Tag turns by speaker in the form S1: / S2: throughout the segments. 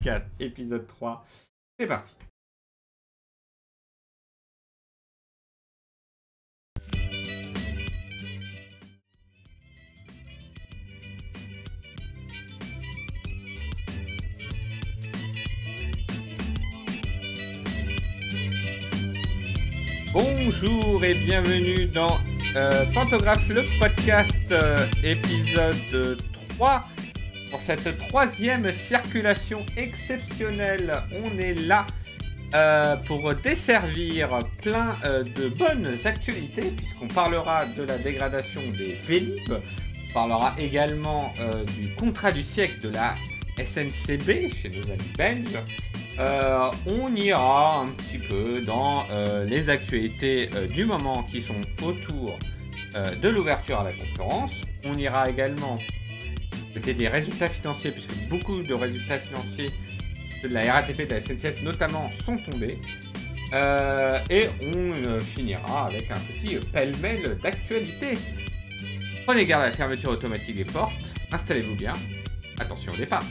S1: Podcast, épisode 3. C'est parti. Bonjour et bienvenue dans Pantographe, le podcast, épisode 3. Pour cette troisième circulation exceptionnelle, on est là pour desservir plein de bonnes actualités, puisqu'on parlera de la dégradation des Vélib, on parlera également du contrat du siècle de la SNCB chez nos amis belges. On ira un petit peu dans les actualités du moment qui sont autour de l'ouverture à la concurrence. On ira également côté des résultats financiers, puisque beaucoup de résultats financiers de la RATP, de la SNCF notamment, sont tombés. Et on finira avec un petit pêle-mêle d'actualité. Prenez garde à la fermeture automatique des portes. Installez-vous bien. Attention au départ.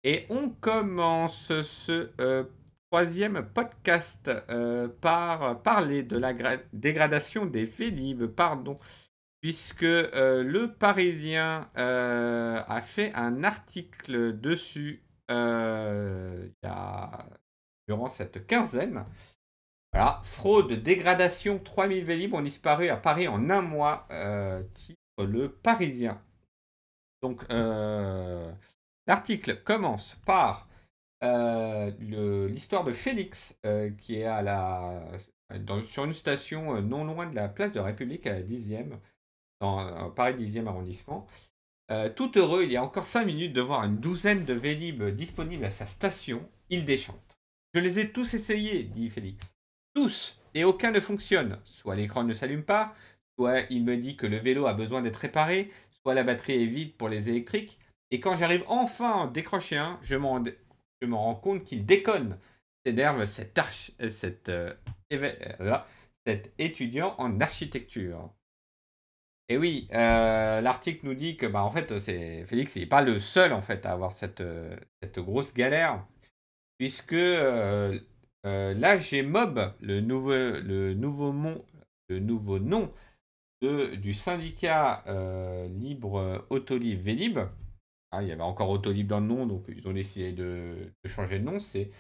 S1: Et on commence ce troisième podcast par parler de la dégradation des Vélib, puisque le Parisien a fait un article dessus durant cette quinzaine. Voilà, fraude, dégradation, 3000 Vélib ont disparu à Paris en un mois, titre le Parisien. Donc, l'article commence par l'histoire de Félix, qui est sur une station non loin de la place de la République à la 10e, dans Paris 10e arrondissement. Tout heureux, il y a encore 5 minutes de voir une douzaine de Vélib disponibles à sa station, il déchante. Je les ai tous essayés, dit Félix. Tous, et aucun ne fonctionne. Soit l'écran ne s'allume pas, soit il me dit que le vélo a besoin d'être réparé, soit la batterie est vide pour les électriques. Et quand j'arrive enfin à en décrocher un, je me rends compte qu'il déconne. S'énerve cet étudiant en architecture. Et oui, l'article nous dit que en fait, Félix n'est pas le seul en fait à avoir cette grosse galère, puisque l'AGMob, le nouveau nom du syndicat libre Autolib Vélib. Il y avait encore Autolib dans le nom, donc ils ont décidé de changer de nom. C'est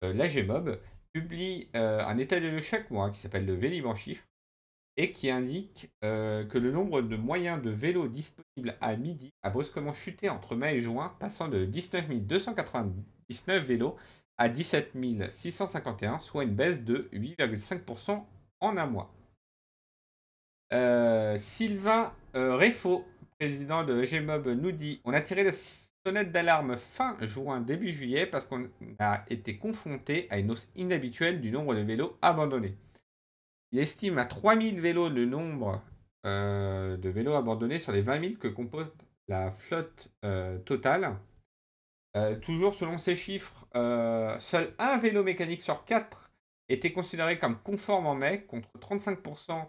S1: l'AGMob publie un état des lieux chaque mois qui s'appelle le Vélib en chiffres et qui indique que le nombre de moyens de vélos disponibles à midi a brusquement chuté entre mai et juin, passant de 19 299 vélos à 17 651, soit une baisse de 8,5% en un mois. Sylvain Réfaux, président de GMob, nous dit « On a tiré la sonnette d'alarme fin juin, début juillet, parce qu'on a été confronté à une hausse inhabituelle du nombre de vélos abandonnés. Il estime à 3000 vélos le nombre de vélos abandonnés sur les 20 000 que compose la flotte totale. Toujours selon ces chiffres, seul un vélo mécanique sur 4 était considéré comme conforme en mai, contre 35%,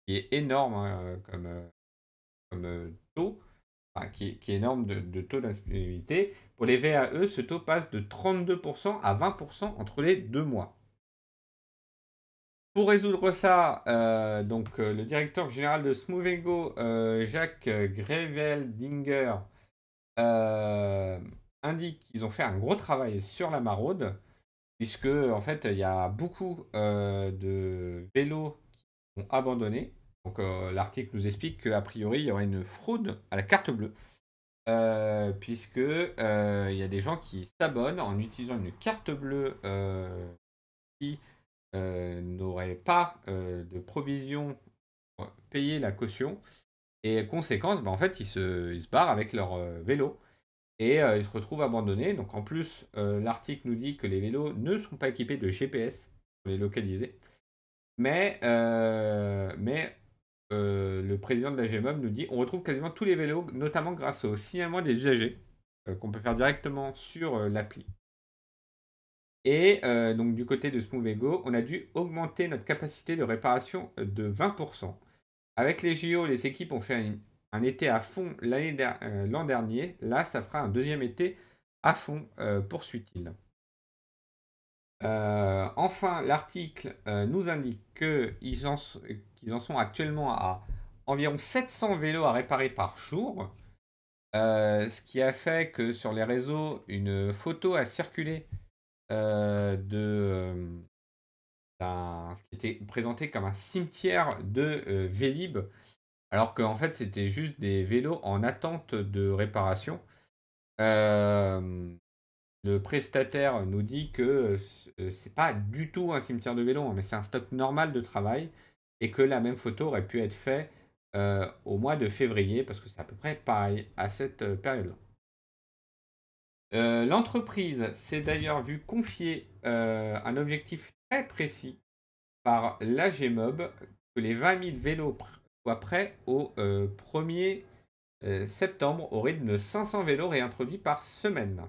S1: qui est énorme comme taux, qui est énorme de taux d'indisponibilité. Pour les VAE, ce taux passe de 32% à 20% entre les 2 mois. Pour résoudre ça, le directeur général de Smovengo, Jacques Greveldinger, indique qu'ils ont fait un gros travail sur la maraude, puisque en fait il y a beaucoup de vélos qui sont abandonnés. Donc l'article nous explique qu'a priori il y aurait une fraude à la carte bleue, puisque il y a des gens qui s'abonnent en utilisant une carte bleue qui n'auraient pas de provision pour payer la caution, et conséquence, en fait, ils se barrent avec leur vélo et ils se retrouvent abandonnés. Donc en plus, l'article nous dit que les vélos ne sont pas équipés de GPS pour les localiser, mais le président de la GMob nous dit on retrouve quasiment tous les vélos, notamment grâce au signalement des usagers qu'on peut faire directement sur l'appli. Et donc du côté de Smovengo, on a dû augmenter notre capacité de réparation de 20%. Avec les JO, les équipes ont fait un été à fond l'an dernier, là, ça fera un deuxième été à fond, poursuit-il. Enfin, l'article nous indique qu'ils en sont actuellement à environ 700 vélos à réparer par jour, ce qui a fait que sur les réseaux, une photo a circulé ce qui était présenté comme un cimetière de Vélib, alors qu'en fait c'était juste des vélos en attente de réparation. Le prestataire nous dit que c'est pas du tout un cimetière de vélos, mais c'est un stock normal de travail et que la même photo aurait pu être faite au mois de février, parce que c'est à peu près pareil à cette période-là. L'entreprise s'est d'ailleurs vue confier un objectif très précis par l'AGMOB, que les 20 000 vélos soient prêts au 1er septembre au rythme de 500 vélos réintroduits par semaine.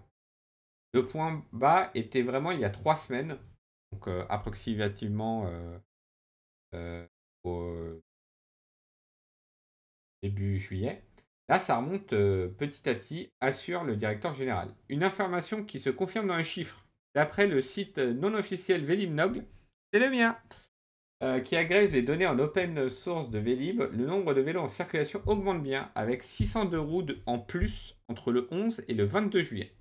S1: Le point bas était vraiment il y a 3 semaines, donc approximativement au début juillet. Là, ça remonte petit à petit, assure le directeur général. Une information qui se confirme dans les chiffres. D'après le site non officiel Vélib.nog, c'est le mien, qui agrège les données en open source de Vélib, le nombre de vélos en circulation augmente bien, avec 602 roues en plus entre le 11 et le 22 juillet.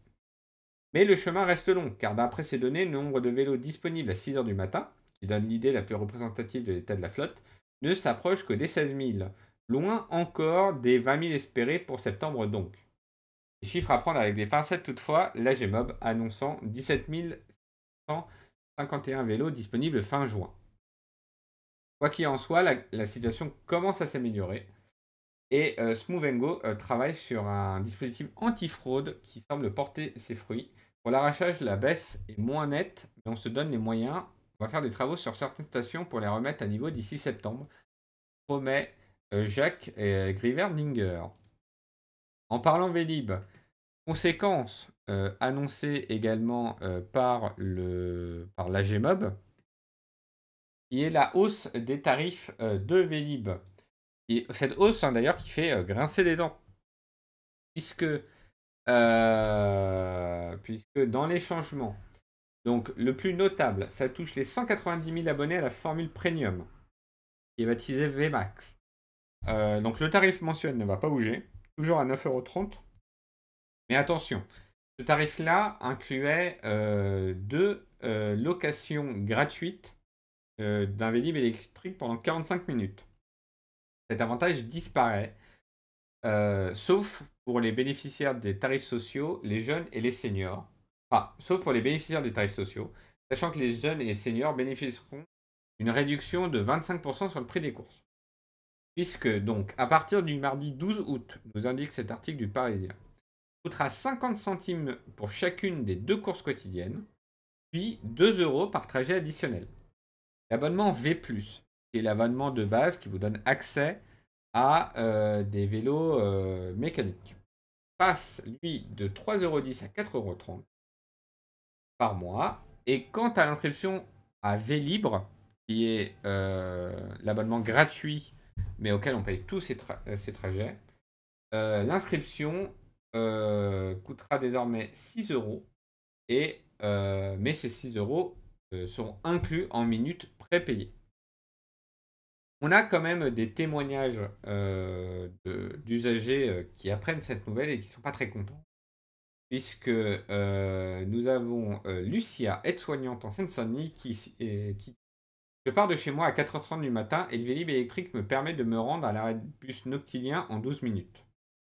S1: Mais le chemin reste long, car d'après ces données, le nombre de vélos disponibles à 6 h du matin, qui donne l'idée la plus représentative de l'état de la flotte, ne s'approche que des 16 000. Loin encore des 20 000 espérés pour septembre donc. Les chiffres à prendre avec des pincettes toutefois, l'AGMOB annonçant 17 151 vélos disponibles fin juin. Quoi qu'il en soit, la situation commence à s'améliorer. Et Smooth & Go travaille sur un dispositif anti-fraude qui semble porter ses fruits. Pour l'arrachage, la baisse est moins nette, mais on se donne les moyens. On va faire des travaux sur certaines stations pour les remettre à niveau d'ici septembre, promet Jacques Griver-Dinger. En parlant Vélib, conséquence annoncée également par l'AGMOB, qui est la hausse des tarifs de Vélib. Et cette hausse, d'ailleurs, qui fait grincer des dents. Puisque dans les changements, donc le plus notable, ça touche les 190 000 abonnés à la formule Premium, qui est baptisée VMAX. Donc le tarif mensuel ne va pas bouger, toujours à 9,30 €. Mais attention, ce tarif-là incluait 2 locations gratuites d'un Vélib électrique pendant 45 minutes. Cet avantage disparaît, sauf pour les bénéficiaires des tarifs sociaux, les jeunes et les seniors. Enfin, sauf pour les bénéficiaires des tarifs sociaux, sachant que les jeunes et les seniors bénéficieront d'une réduction de 25% sur le prix des courses. Puisque, donc, à partir du mardi 12 août, nous indique cet article du Parisien, coûtera 50 centimes pour chacune des 2 courses quotidiennes, puis 2 € par trajet additionnel. L'abonnement V+, qui est l'abonnement de base qui vous donne accès à des vélos mécaniques, passe, lui, de 3,10 € à 4,30 € par mois. Et quant à l'inscription à Vélibre, qui est l'abonnement gratuit, mais auquel on paye tous ces trajets, l'inscription coûtera désormais 6 €, mais ces 6 € seront inclus en minutes prépayées. On a quand même des témoignages d'usagers qui apprennent cette nouvelle et qui ne sont pas très contents. Puisque nous avons Lucia, aide-soignante en Seine-Saint-Denis, qui je pars de chez moi à 4h30 du matin et le Vélib électrique me permet de me rendre à l'arrêt de bus noctilien en 12 minutes.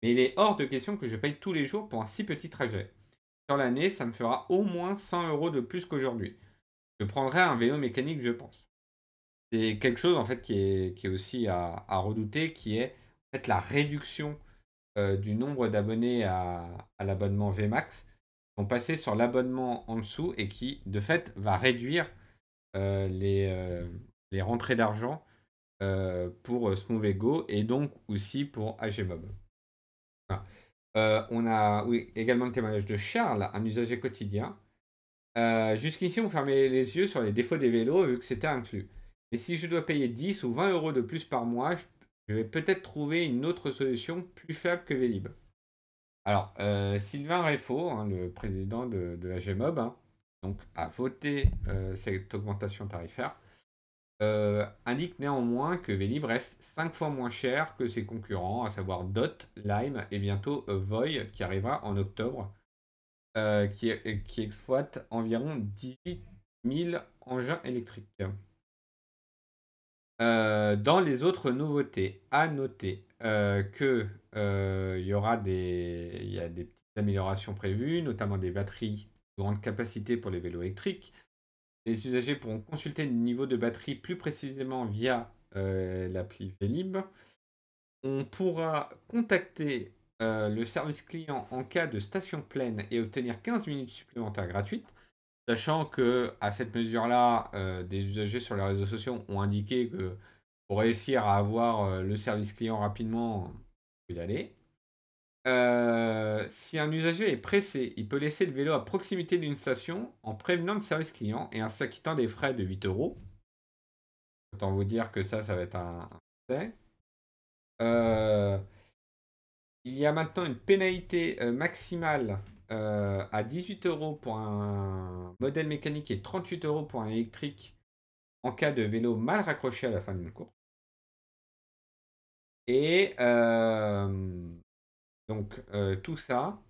S1: Mais il est hors de question que je paye tous les jours pour un si petit trajet. Sur l'année, ça me fera au moins 100 € de plus qu'aujourd'hui. Je prendrai un vélo mécanique, je pense. C'est quelque chose en fait qui est aussi à redouter, qui est en fait la réduction du nombre d'abonnés à l'abonnement VMAX, qui vont passer sur l'abonnement en dessous et qui de fait va réduire les rentrées d'argent pour Smooth & Go et donc aussi pour AGMOB. Voilà. On a également le témoignage de Charles, un usager quotidien. Jusqu'ici, on fermait les yeux sur les défauts des vélos vu que c'était inclus. Et si je dois payer 10 ou 20 € de plus par mois, je vais peut-être trouver une autre solution plus faible que Vélib. Alors, Sylvain Réfo, hein, le président de la GMOB, hein, donc, a voté cette augmentation tarifaire, indique néanmoins que Vélib reste 5 fois moins cher que ses concurrents, à savoir Dot, Lime et bientôt Voy, qui arrivera en octobre, qui exploite environ 18 000 engins électriques. Dans les autres nouveautés, à noter que il y a des petites améliorations prévues, notamment des batteries de grande capacité pour les vélos électriques. Les usagers pourront consulter le niveau de batterie plus précisément via l'appli Vélib. On pourra contacter le service client en cas de station pleine et obtenir 15 minutes supplémentaires gratuites. Sachant que à cette mesure-là, des usagers sur les réseaux sociaux ont indiqué que pour réussir à avoir le service client rapidement, il faut y aller. Si un usager est pressé, il peut laisser le vélo à proximité d'une station en prévenant le service client et en s'acquittant des frais de 8 €. Autant vous dire que ça va être un succès. Il y a maintenant une pénalité maximale à 18 € pour un modèle mécanique et 38 € pour un électrique en cas de vélo mal raccroché à la fin d'une course. Et donc tout ça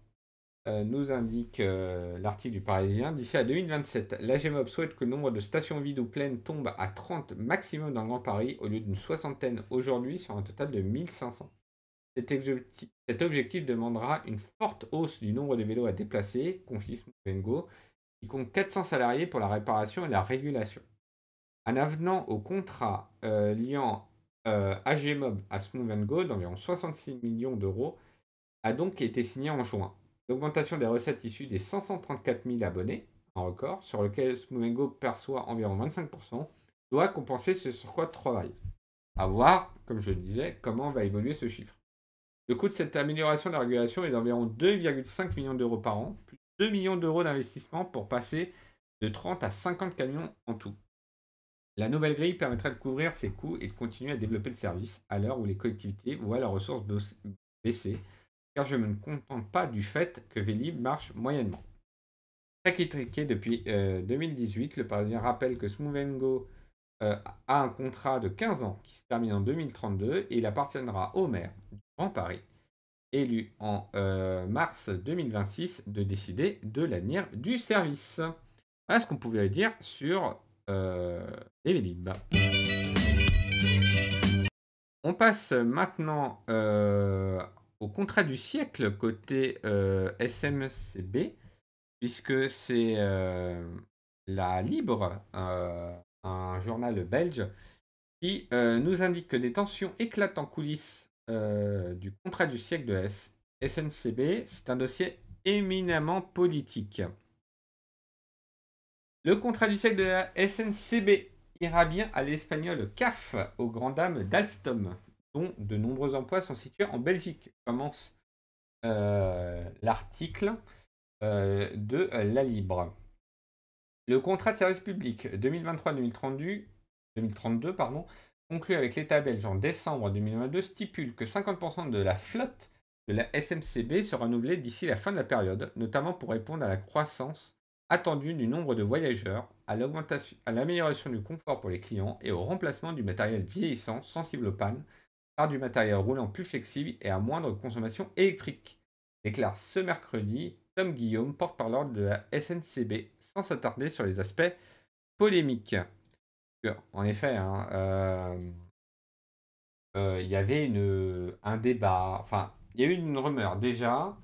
S1: nous indique l'article du Parisien. D'ici à 2027, la GMOB souhaite que le nombre de stations vides ou pleines tombe à 30 maximum dans le Grand Paris au lieu d'une soixantaine aujourd'hui sur un total de 1500. Cet objectif demandera une forte hausse du nombre de vélos à déplacer, confie Smovengo, qui compte 400 salariés pour la réparation et la régulation. Un avenant au contrat liant AGMOB à Smovengo d'environ 66 millions d'euros a donc été signé en juin. L'augmentation des recettes issues des 534 000 abonnés, un record, sur lequel Smovengo perçoit environ 25%, doit compenser ce surcroît de travail. À voir, comme je le disais, comment va évoluer ce chiffre. Le coût de cette amélioration de la régulation est d'environ 2,5 millions d'euros par an, plus 2 millions d'euros d'investissement pour passer de 30 à 50 camions en tout. La nouvelle grille permettra de couvrir ces coûts et de continuer à développer le service à l'heure où les collectivités voient leurs ressources baisser, car je ne me contente pas du fait que Vélib marche moyennement. Très critiqué depuis 2018, le Parisien rappelle que Smovengo a un contrat de 15 ans qui se termine en 2032 et il appartiendra au maire du Grand Paris, élu en mars 2026, de décider de l'avenir du service. Voilà ce qu'on pouvait dire sur les Vélib. On passe maintenant au contrat du siècle côté SMCB, puisque c'est la Libre, un journal belge, qui nous indique que des tensions éclatent en coulisses du contrat du siècle de la SNCB. C'est un dossier éminemment politique. Le contrat du siècle de la SNCB ira bien à l'espagnol CAF, aux grandes dames d'Alstom, dont de nombreux emplois sont situés en Belgique. Commence l'article de la Libre. Le contrat de service public 2023-2032, conclu avec l'État belge en décembre 2022, stipule que 50% de la flotte de la SMCB sera renouvelée d'ici la fin de la période, notamment pour répondre à la croissance attendue du nombre de voyageurs, à l'amélioration du confort pour les clients et au remplacement du matériel vieillissant sensible aux pannes par du matériel roulant plus flexible et à moindre consommation électrique, déclare ce mercredi Tom Guillaume, porte-parole de la SNCB, sans s'attarder sur les aspects polémiques. En effet, il y avait un débat, enfin, il y a eu une rumeur déjà.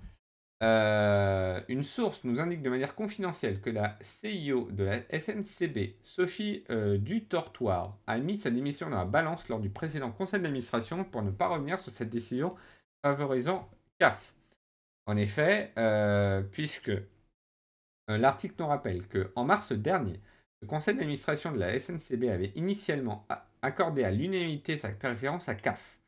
S1: Une source nous indique de manière confidentielle que la CIO de la SNCB, Sophie Dutortoir, a mis sa démission dans la balance lors du précédent conseil d'administration pour ne pas revenir sur cette décision favorisant CAF. En effet, puisque l'article nous rappelle qu'en mars dernier, le conseil d'administration de la SNCB avait initialement accordé à l'unanimité sa préférence à CAF.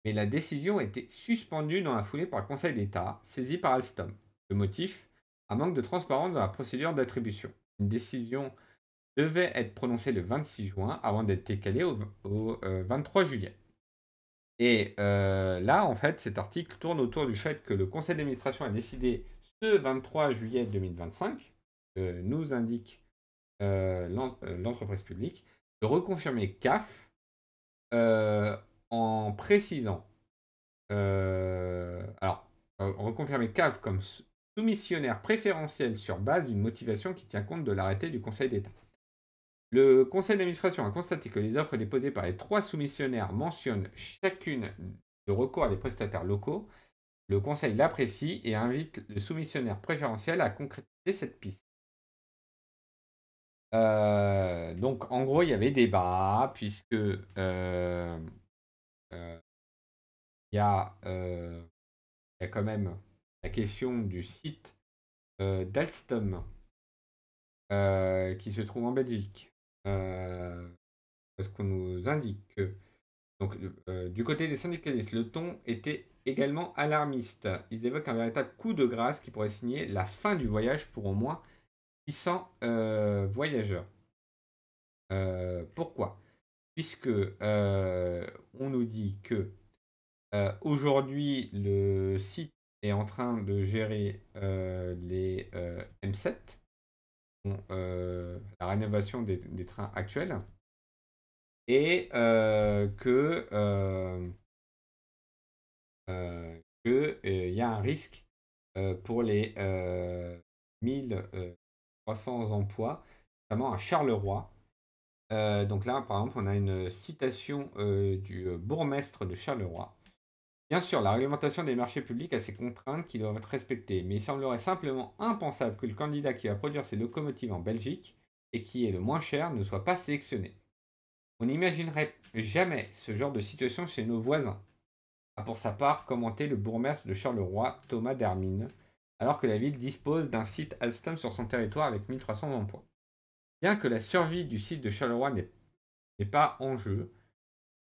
S1: Mais la décision a été suspendue dans la foulée par le Conseil d'État, saisi par Alstom. Le motif, un manque de transparence dans la procédure d'attribution. Une décision devait être prononcée le 26 juin avant d'être décalée au 23 juillet. Et là, en fait, cet article tourne autour du fait que le conseil d'administration a décidé ce 23 juillet 2025, nous indique l'entreprise publique, de reconfirmer CAF en précisant, reconfirmer CAF comme soumissionnaire préférentiel sur base d'une motivation qui tient compte de l'arrêté du Conseil d'État. Le conseil d'administration a constaté que les offres déposées par les 3 soumissionnaires mentionnent chacune de recours à des prestataires locaux. Le conseil l'apprécie et invite le soumissionnaire préférentiel à concrétiser cette piste. Donc, en gros, il y avait débat, puisque il y a quand même la question du site d'Alstom qui se trouve en Belgique. Parce qu'on nous indique que donc, du côté des syndicalistes, le ton était également alarmiste. Ils évoquent un véritable coup de grâce qui pourrait signer la fin du voyage pour au moins 600 voyageurs. Pourquoi? Puisque on nous dit que aujourd'hui, le site est en train de gérer les M7, la rénovation des trains actuels, et que y a un risque pour les 1300 emplois, notamment à Charleroi. Donc là, par exemple, on a une citation du bourgmestre de Charleroi. Bien sûr, la réglementation des marchés publics a ses contraintes qui doivent être respectées, mais il semblerait simplement impensable que le candidat qui va produire ces locomotives en Belgique et qui est le moins cher ne soit pas sélectionné. On n'imaginerait jamais ce genre de situation chez nos voisins, a pour sa part commenté le bourgmestre de Charleroi, Thomas Dermine, alors que la ville dispose d'un site Alstom sur son territoire avec 1300 emplois. Bien que la survie du site de Charleroi n'est pas en jeu,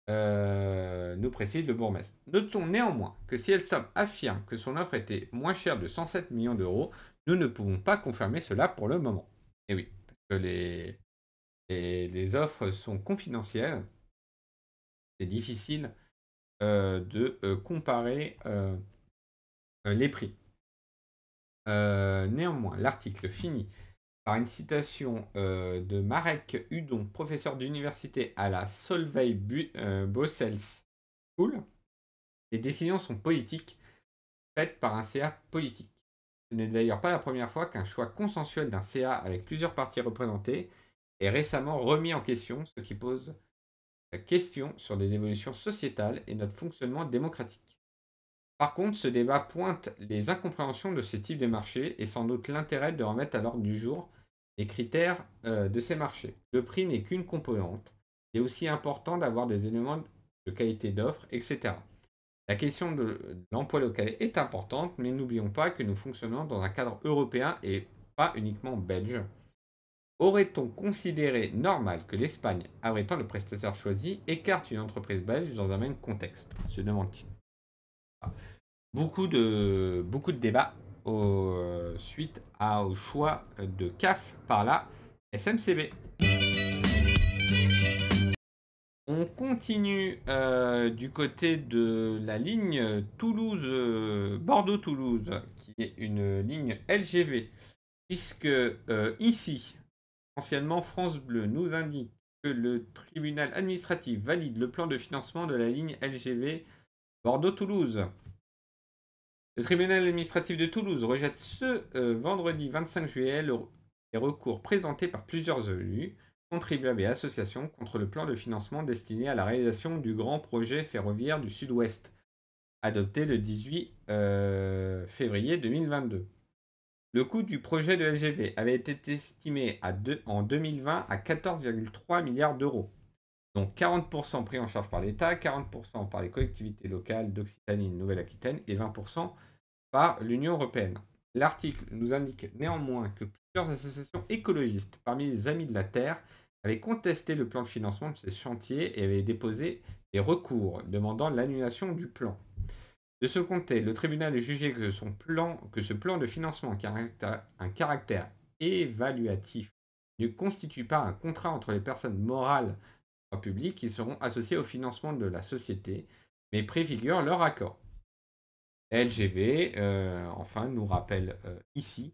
S1: nous précise le bourgmestre. Notons néanmoins que si Alstom affirme que son offre était moins chère de 107 millions d'euros, nous ne pouvons pas confirmer cela pour le moment. Et oui, parce que les offres sont confidentielles. C'est difficile de comparer les prix. Néanmoins, l'article finit par une citation de Marek Hudon, professeur d'université à la Solvay Brussels School. Les décisions sont politiques, faites par un CA politique. Ce n'est d'ailleurs pas la première fois qu'un choix consensuel d'un CA avec plusieurs partis représentés est récemment remis en question, ce qui pose la question sur des évolutions sociétales et notre fonctionnement démocratique. Par contre, ce débat pointe les incompréhensions de ces types de marchés et sans doute l'intérêt de remettre à l'ordre du jour les critères de ces marchés. Le prix n'est qu'une composante. Il est aussi important d'avoir des éléments de qualité d'offre, etc. La question de l'emploi local est importante, mais n'oublions pas que nous fonctionnons dans un cadre européen et pas uniquement belge. Aurait-on considéré normal que l'Espagne, abritant le prestataire choisi, écarte une entreprise belge dans un même contexte? Se demande-t-il. Beaucoup de débats suite au choix de CAF par la SMCB. On continue du côté de la ligne Bordeaux-Toulouse, qui est une ligne LGV, puisque ici, anciennement France Bleu, nous indique que le tribunal administratif valide le plan de financement de la ligne LGV Bordeaux-Toulouse. Le tribunal administratif de Toulouse rejette ce vendredi 25 juillet les recours présentés par plusieurs élus, contribuables et associations contre le plan de financement destiné à la réalisation du grand projet ferroviaire du Sud-Ouest, adopté le 18 février 2022. Le coût du projet de LGV avait été estimé en 2020 à 14,3 milliards d'euros, donc 40% pris en charge par l'État, 40% par les collectivités locales d'Occitanie et de Nouvelle-Aquitaine et 20% par l'Union européenne. L'article nous indique néanmoins que plusieurs associations écologistes, parmi les Amis de la Terre, avaient contesté le plan de financement de ces chantiers et avaient déposé des recours demandant l'annulation du plan. De ce côté, le tribunal a jugé que ce plan de financement qui a un caractère évaluatif ne constitue pas un contrat entre les personnes morales ou publiques qui seront associées au financement de la société, mais préfigure leur accord. LGV, enfin, nous rappelle ici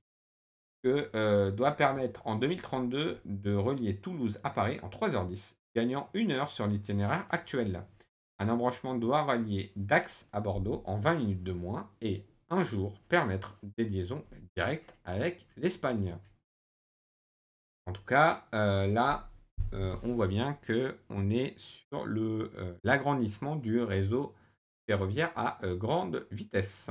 S1: que doit permettre en 2032 de relier Toulouse à Paris en 3h10, gagnant 1 heure sur l'itinéraire actuel. Un embranchement doit rallier Dax à Bordeaux en 20 minutes de moins et un jour permettre des liaisons directes avec l'Espagne. En tout cas, là, on voit bien qu'on est sur l'agrandissement du réseau ferroviaire à grande vitesse.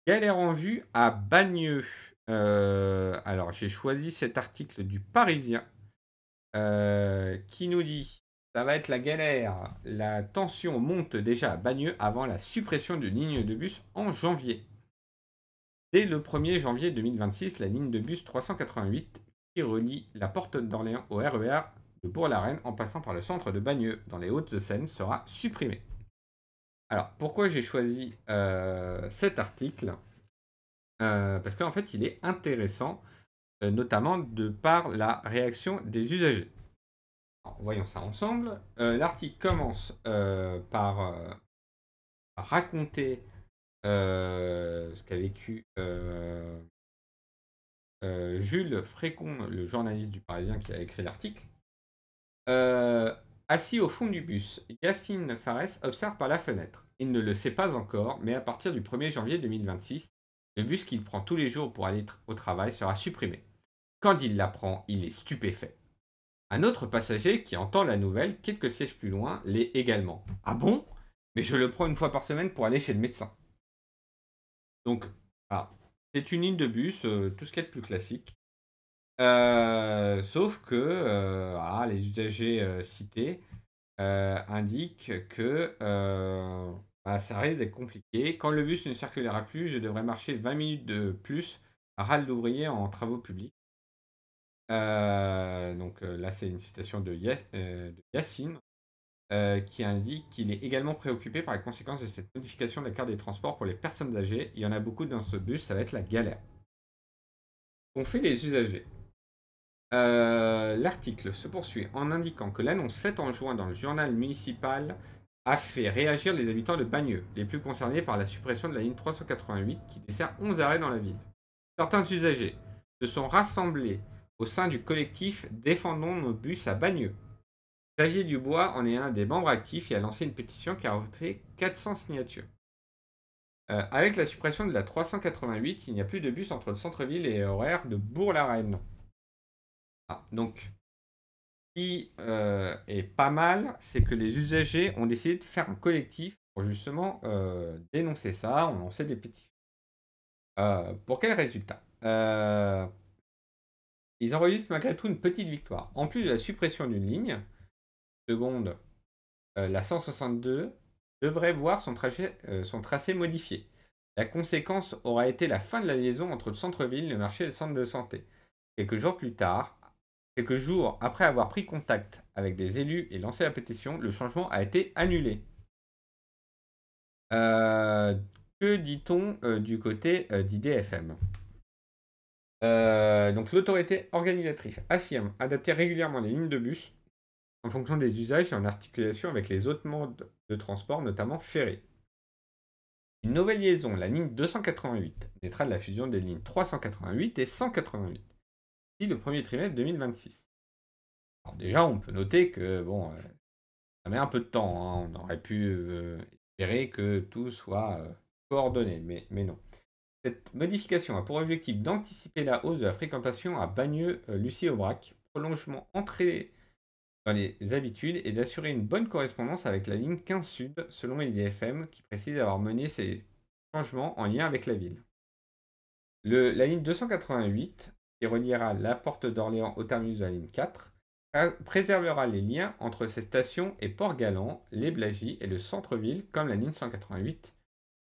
S1: Galère en vue à Bagneux. Alors, j'ai choisi cet article du Parisien qui nous dit ça va être la galère. La tension monte déjà à Bagneux avant la suppression d'une ligne de bus en janvier. Dès le 1er janvier 2026, la ligne de bus 388 qui relie la Porte d'Orléans au RER de Bourg-la-Reine en passant par le centre de Bagneux dans les Hauts-de-Seine sera supprimée. Alors, pourquoi j'ai choisi cet article parce qu'en fait, il est intéressant, notamment de par la réaction des usagers. Alors, voyons ça ensemble. L'article commence par raconter ce qu'a vécu Jules Frécon, le journaliste du Parisien qui a écrit l'article. Assis au fond du bus, Yacine Fares observe par la fenêtre. Il ne le sait pas encore, mais à partir du 1er janvier 2026, le bus qu'il prend tous les jours pour aller au travail sera supprimé. Quand il l'apprend, il est stupéfait. Un autre passager qui entend la nouvelle, quelques sièges plus loin, l'est également. Ah bon? Mais je le prends une fois par semaine pour aller chez le médecin. Donc, voilà. C'est une ligne de bus, tout ce qu'il y a de plus classique. Sauf que les usagers cités indiquent que ça risque d'être compliqué. Quand le bus ne circulera plus, je devrais marcher 20 minutes de plus à râle d'ouvriers en travaux publics. Donc là, c'est une citation de Yacine qui indique qu'il est également préoccupé par les conséquences de cette modification de la carte des transports pour les personnes âgées. Il y en a beaucoup dans ce bus, ça va être la galère. Qu'ont fait les usagers? L'article se poursuit en indiquant que l'annonce faite en juin dans le journal municipal a fait réagir les habitants de Bagneux, les plus concernés par la suppression de la ligne 388 qui dessert 11 arrêts dans la ville. Certains usagers se sont rassemblés au sein du collectif Défendons nos bus à Bagneux. Xavier Dubois en est un des membres actifs et a lancé une pétition qui a recueilli 400 signatures. Avec la suppression de la 388, il n'y a plus de bus entre le centre-ville et horaire de Bourg-la-Reine. Donc, ce qui est pas mal, c'est que les usagers ont décidé de faire un collectif pour justement dénoncer ça. On lançait des pétitions. Pour quel résultat? Ils enregistrent malgré tout une petite victoire. En plus de la suppression d'une ligne, seconde, la 162 devrait voir son tracé modifié. La conséquence aura été la fin de la liaison entre le centre-ville, le marché et le centre de santé. Quelques jours après avoir pris contact avec des élus et lancé la pétition, le changement a été annulé. Que dit-on du côté d'IDFM? Donc l'autorité organisatrice affirme adapter régulièrement les lignes de bus en fonction des usages et en articulation avec les autres modes de transport, notamment ferrés. Une nouvelle liaison, la ligne 288, naîtra de la fusion des lignes 388 et 188, d'ici le premier trimestre 2026. Alors déjà, on peut noter que ça met un peu de temps. On aurait pu espérer que tout soit coordonné, mais non. Cette modification a pour objectif d'anticiper la hausse de la fréquentation à Bagneux-Lucie-Aubrac, prolongement entré dans les habitudes et d'assurer une bonne correspondance avec la ligne 15 Sud, selon IDFM, qui précise avoir mené ces changements en lien avec la ville. La ligne 288, qui reliera la Porte d'Orléans au terminus de la ligne 4, préservera les liens entre ces stations et Port-Galant, les Blagies et le centre-ville, comme la ligne 188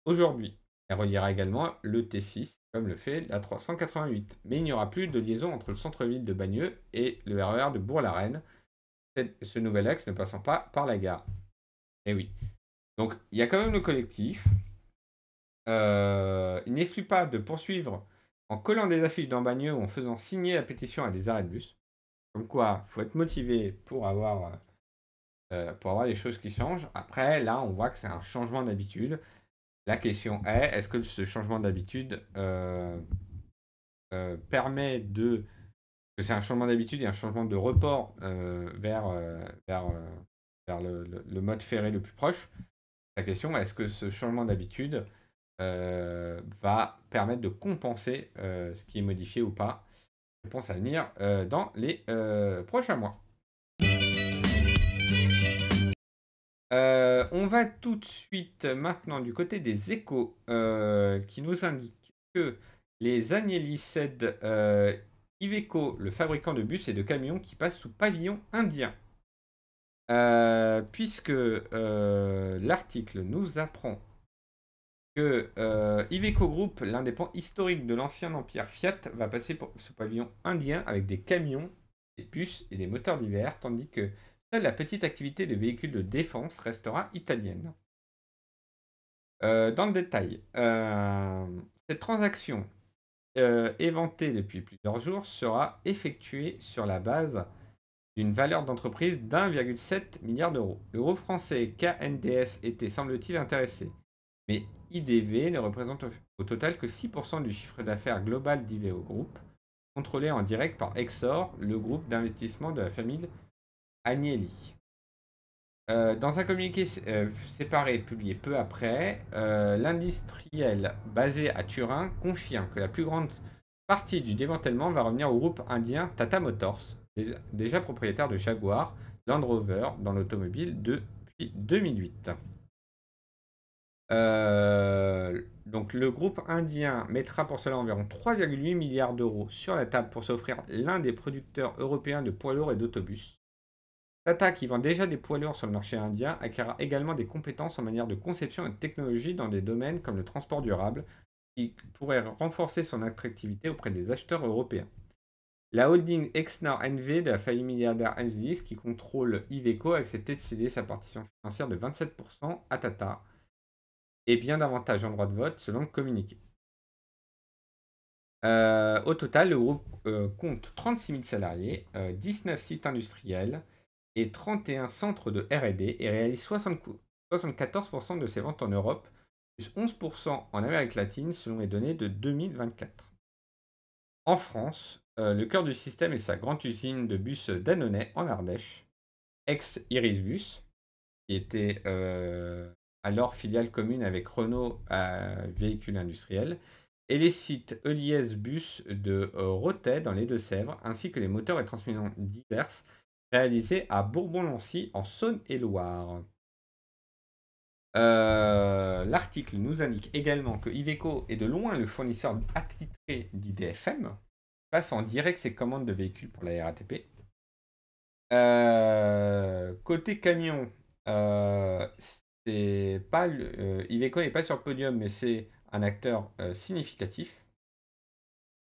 S1: aujourd'hui. Elle reliera également le T6, comme le fait la 388. Mais il n'y aura plus de liaison entre le centre-ville de Bagneux et le RER de Bourg-la-Reine, ce nouvel axe ne passant pas par la gare. Et oui. Donc, il y a quand même le collectif. Il n'exclut pas de poursuivre en collant des affiches dans Bagneux ou en faisant signer la pétition à des arrêts de bus. Comme quoi, il faut être motivé pour avoir pour avoir des choses qui changent. Après, là, on voit que c'est un changement d'habitude. La question est, est-ce que ce changement d'habitude permet de... que c'est un changement d'habitude et un changement de report vers le mode ferré le plus proche. La question, est-ce que ce changement d'habitude va permettre de compenser ce qui est modifié ou pas? Réponse à venir dans les prochains mois. On va tout de suite maintenant du côté des Échos qui nous indiquent que les Agnelli cèdent Iveco, le fabricant de bus et de camions qui passe sous pavillon indien. Puisque l'article nous apprend que Iveco Group, l'un des pans historiques de l'ancien empire Fiat, va passer sous pavillon indien avec des camions, des bus et des moteurs d'hiver, tandis que seule la petite activité de véhicules de défense restera italienne. Dans le détail, cette transaction éventée depuis plusieurs jours sera effectuée sur la base d'une valeur d'entreprise d'1,7 milliard d'euros. Le groupe français KNDS était, semble-t-il, intéressé. Mais IDV ne représente au total que 6% du chiffre d'affaires global d'Iveco Group, contrôlé en direct par Exor, le groupe d'investissement de la famille Agnelli. Dans un communiqué séparé publié peu après, l'industriel basé à Turin confirme que la plus grande partie du démantèlement va revenir au groupe indien Tata Motors, déjà propriétaire de Jaguar Land Rover dans l'automobile depuis 2008. Donc le groupe indien mettra pour cela environ 3,8 milliards d'euros sur la table pour s'offrir l'un des producteurs européens de poids lourds et d'autobus. Tata, qui vend déjà des poids lourds sur le marché indien, acquérera également des compétences en matière de conception et de technologie dans des domaines comme le transport durable, qui pourrait renforcer son attractivité auprès des acheteurs européens. La holding Exnor NV de la famille milliardaire Angelis, qui contrôle Iveco, a accepté de céder sa partition financière de 27% à Tata, et bien davantage en droit de vote selon le communiqué. Au total, le groupe compte 36 000 salariés, 19 sites industriels et 31 centres de R&D et réalise 74% de ses ventes en Europe, plus 11% en Amérique latine selon les données de 2024. En France, le cœur du système est sa grande usine de bus Dannonay en Ardèche, ex-Irisbus, qui était alors filiale commune avec Renault véhicules industriels, et les sites Eliès Bus de Rothey dans les Deux-Sèvres, ainsi que les moteurs et transmissions diverses réalisés à Bourbon-Lancy en Saône-et-Loire. L'article nous indique également que Iveco est de loin le fournisseur attitré d'IDFM, passe en direct ses commandes de véhicules pour la RATP. Côté camion, Iveco n'est pas sur le podium, mais c'est un acteur significatif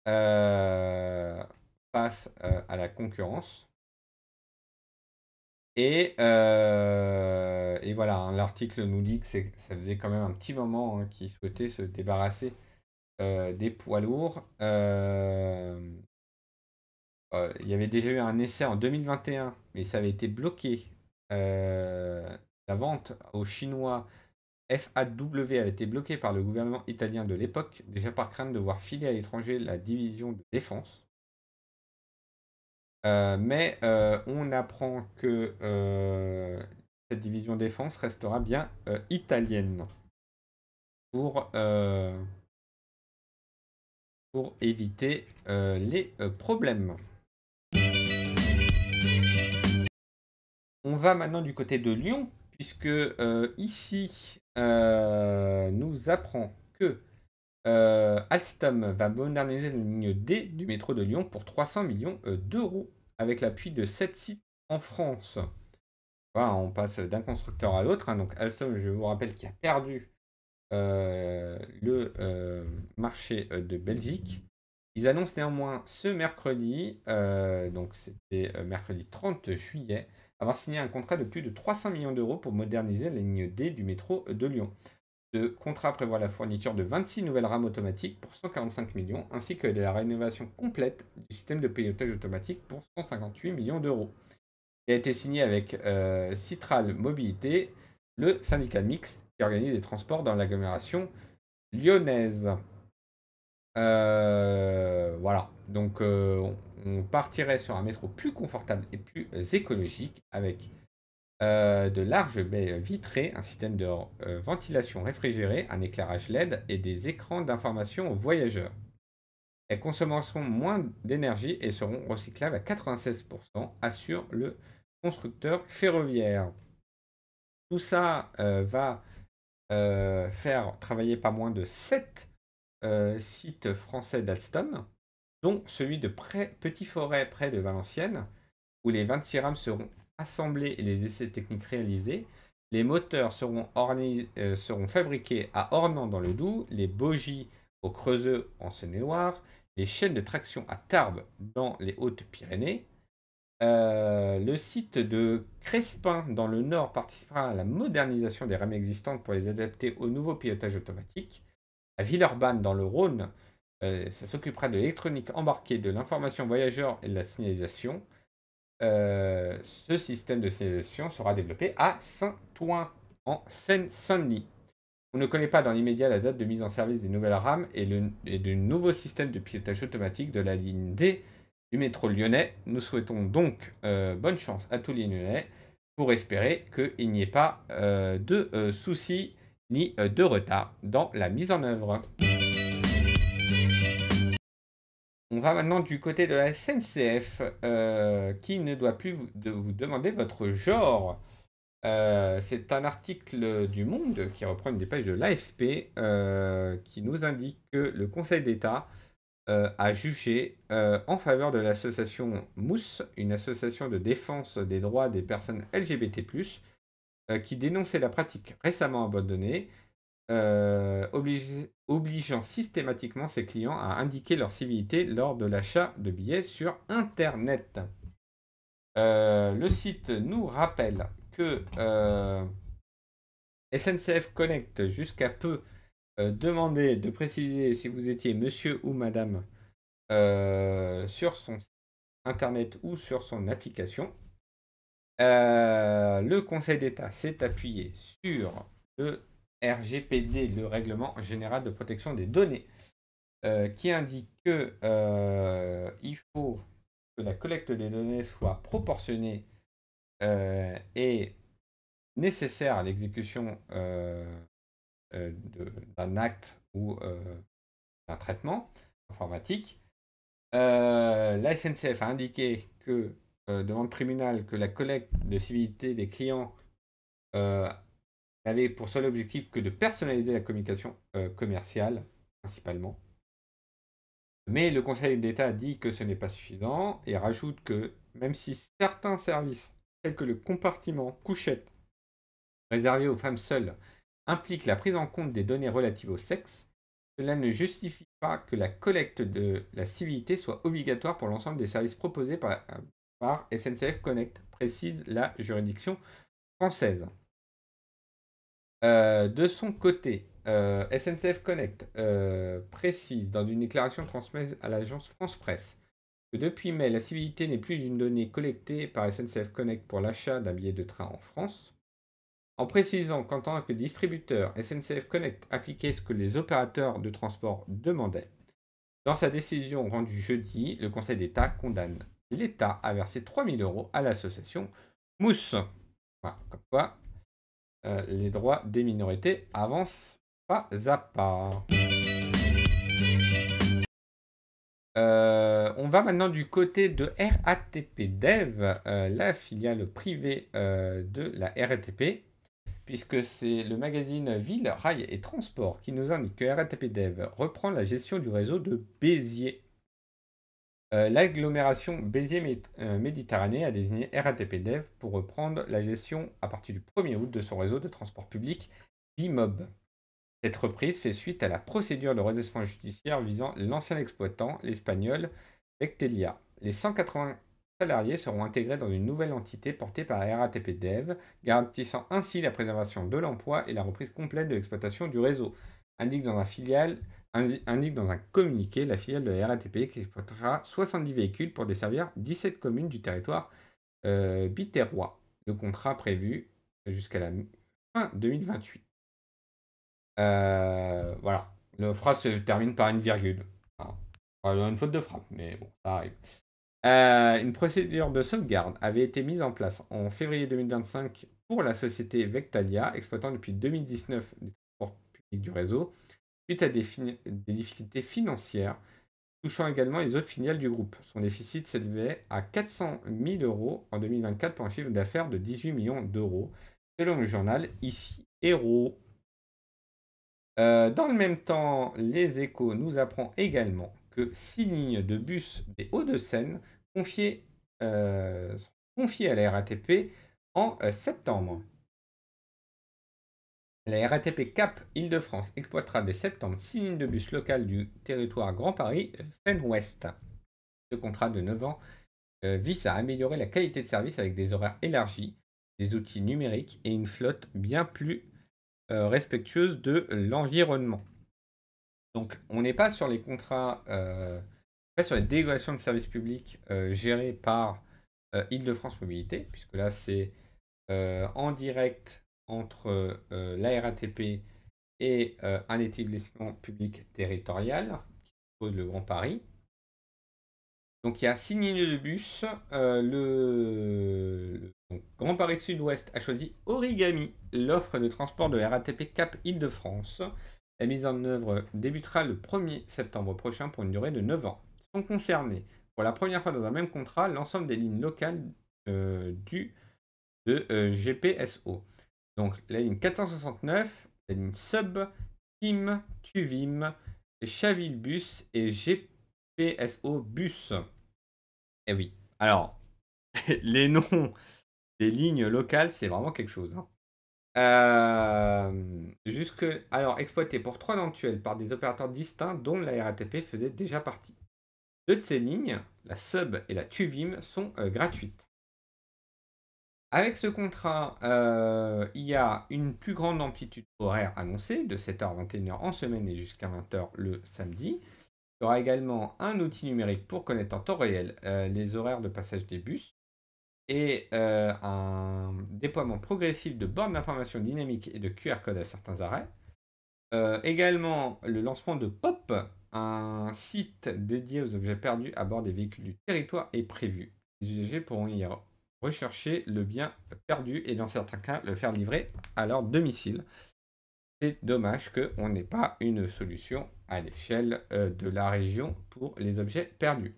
S1: face à la concurrence. Et voilà, hein, l'article nous dit que ça faisait quand même un petit moment qu'ils souhaitaient se débarrasser des poids lourds. Il y avait déjà eu un essai en 2021, mais ça avait été bloqué. La vente aux Chinois FAW avait été bloquée par le gouvernement italien de l'époque, déjà par crainte de voir filer à l'étranger la division de défense. Mais on apprend que cette division défense restera bien italienne pour éviter les problèmes. On va maintenant du côté de Lyon, puisque ici, nous apprend que Alstom va moderniser la ligne D du métro de Lyon pour 300 millions d'euros, avec l'appui de 7 sites en France. Voilà, on passe d'un constructeur à l'autre. Donc Alstom, je vous rappelle, qui a perdu le marché de Belgique. Ils annoncent néanmoins ce mercredi, donc c'était mercredi 30 juillet, avoir signé un contrat de plus de 300 millions d'euros pour moderniser la ligne D du métro de Lyon. Ce contrat prévoit la fourniture de 26 nouvelles rames automatiques pour 145 millions, ainsi que de la rénovation complète du système de pilotage automatique pour 158 millions d'euros. qui a été signé avec Citral Mobilité, le syndicat mixte qui organise les transports dans l'agglomération lyonnaise. Voilà, donc on partirait sur un métro plus confortable et plus écologique avec de larges baies vitrées, un système de ventilation réfrigérée, un éclairage LED et des écrans d'information aux voyageurs. Elles consommeront moins d'énergie et seront recyclables à 96%, assure le constructeur ferroviaire. Tout ça va faire travailler pas moins de 7 sites français d'Alstom, dont celui de Petit Forêt près de Valenciennes, où les 26 rames seront assemblés et les essais techniques réalisés. Les moteurs seront fabriqués à Ornans dans le Doubs, les bogies au Creuseux en Saône-et-Loire, les chaînes de traction à Tarbes dans les Hautes-Pyrénées. Le site de Crespin dans le Nord participera à la modernisation des rames existantes pour les adapter au nouveau pilotage automatique. À Villeurbanne dans le Rhône, ça s'occupera de l'électronique embarquée, de l'information voyageur et de la signalisation. Ce système de signalisation sera développé à Saint-Ouen, en Seine-Saint-Denis. On ne connaît pas dans l'immédiat la date de mise en service des nouvelles rames et du nouveau système de pilotage automatique de la ligne D du métro lyonnais. Nous souhaitons donc bonne chance à tous les Lyonnais pour espérer qu'il n'y ait pas de soucis ni de retard dans la mise en œuvre. On va maintenant du côté de la SNCF, qui ne doit plus vous demander votre genre. C'est un article du Monde qui reprend une dépêche de l'AFP qui nous indique que le Conseil d'État a jugé en faveur de l'association Mousse, une association de défense des droits des personnes LGBT+, qui dénonçait la pratique récemment abandonnée, obligeant systématiquement ses clients à indiquer leur civilité lors de l'achat de billets sur Internet. Le site nous rappelle que SNCF Connect, jusqu'à peu, demandait de préciser si vous étiez monsieur ou madame sur son site Internet ou sur son application. Le Conseil d'État s'est appuyé sur le RGPD, le Règlement Général de Protection des Données, qui indique que il faut que la collecte des données soit proportionnée et nécessaire à l'exécution d'un acte ou d'un traitement informatique. La SNCF a indiqué que devant le tribunal que la collecte de civilité des clients n'avait pour seul objectif que de personnaliser la communication commerciale, principalement. Mais le Conseil d'État dit que ce n'est pas suffisant et rajoute que même si certains services, tels que le compartiment couchette réservé aux femmes seules, impliquent la prise en compte des données relatives au sexe, cela ne justifie pas que la collecte de la civilité soit obligatoire pour l'ensemble des services proposés par SNCF Connect, précise la juridiction française. De son côté, SNCF Connect précise dans une déclaration transmise à l'agence France Presse que depuis mai, la civilité n'est plus une donnée collectée par SNCF Connect pour l'achat d'un billet de train en France. En précisant qu'en tant que distributeur, SNCF Connect appliquait ce que les opérateurs de transport demandaient. Dans sa décision rendue jeudi, le Conseil d'État condamne l'État à verser 3 000 € à l'association Mousse. Voilà, comme quoi, les droits des minorités avancent pas à pas. On va maintenant du côté de RATP Dev, la filiale privée de la RATP, puisque c'est le magazine Ville, Rail et Transport qui nous indique que RATP Dev reprend la gestion du réseau de Béziers. L'agglomération Béziers-Méditerranée a désigné RATP Dev pour reprendre la gestion à partir du 1er août de son réseau de transport public BIMOB. Cette reprise fait suite à la procédure de redressement judiciaire visant l'ancien exploitant, l'espagnol Vectelia. Les 180 salariés seront intégrés dans une nouvelle entité portée par RATP Dev, garantissant ainsi la préservation de l'emploi et la reprise complète de l'exploitation du réseau, indique dans un communiqué la filiale de la RATP qui exploitera 70 véhicules pour desservir 17 communes du territoire Biterrois. Le contrat prévu jusqu'à la fin 2028. Voilà. La phrase se termine par une virgule. Voilà. Une faute de frappe, mais bon, ça arrive. Une procédure de sauvegarde avait été mise en place en février 2025 pour la société Vectalia, exploitant depuis 2019 les transports publics du réseau, suite à des difficultés financières touchant également les autres filiales du groupe. Son déficit s'élevait à 400 000 euros en 2024 pour un chiffre d'affaires de 18 millions d'euros, selon le journal Ici Héros. Dans le même temps, Les Échos nous apprend également que 6 lignes de bus des Hauts-de-Seine sont confiées à la RATP en septembre. La RATP Cap Île-de-France exploitera dès septembre 6 lignes de bus locales du territoire Grand Paris Seine-Ouest. Ce contrat de 9 ans vise à améliorer la qualité de service avec des horaires élargis, des outils numériques et une flotte bien plus respectueuse de l'environnement. Donc, on n'est pas sur les contrats, pas sur les délégations de services publics gérées par Île-de-France Mobilité, puisque là, c'est en direct entre la RATP et un établissement public territorial qui pose le Grand Paris. Donc, il y a 6 lignes de bus. Donc, Grand Paris Sud-Ouest a choisi Origami, l'offre de transport de RATP Cap Île-de-France. La mise en œuvre débutera le 1er septembre prochain pour une durée de 9 ans. Sont concernés pour la première fois dans un même contrat l'ensemble des lignes locales de GPSO. Donc la ligne 469, la ligne Sub, Tim, Tuvim, Chaville Bus et GPSO Bus. Eh oui, alors, les noms des lignes locales, c'est vraiment quelque chose. Alors, exploité pour 3 d'entre elles par des opérateurs distincts dont la RATP faisait déjà partie. 2 de ces lignes, la Sub et la Tuvim, sont gratuites. Avec ce contrat, il y a une plus grande amplitude horaire annoncée, de 7h à 21h en semaine et jusqu'à 20h le samedi. Il y aura également un outil numérique pour connaître en temps réel les horaires de passage des bus et un déploiement progressif de bornes d'information dynamique et de QR code à certains arrêts. Également, le lancement de POP, un site dédié aux objets perdus à bord des véhicules du territoire, est prévu. Les usagers pourront y rechercher le bien perdu et dans certains cas le faire livrer à leur domicile. C'est dommage qu'on n'ait pas une solution à l'échelle de la région pour les objets perdus.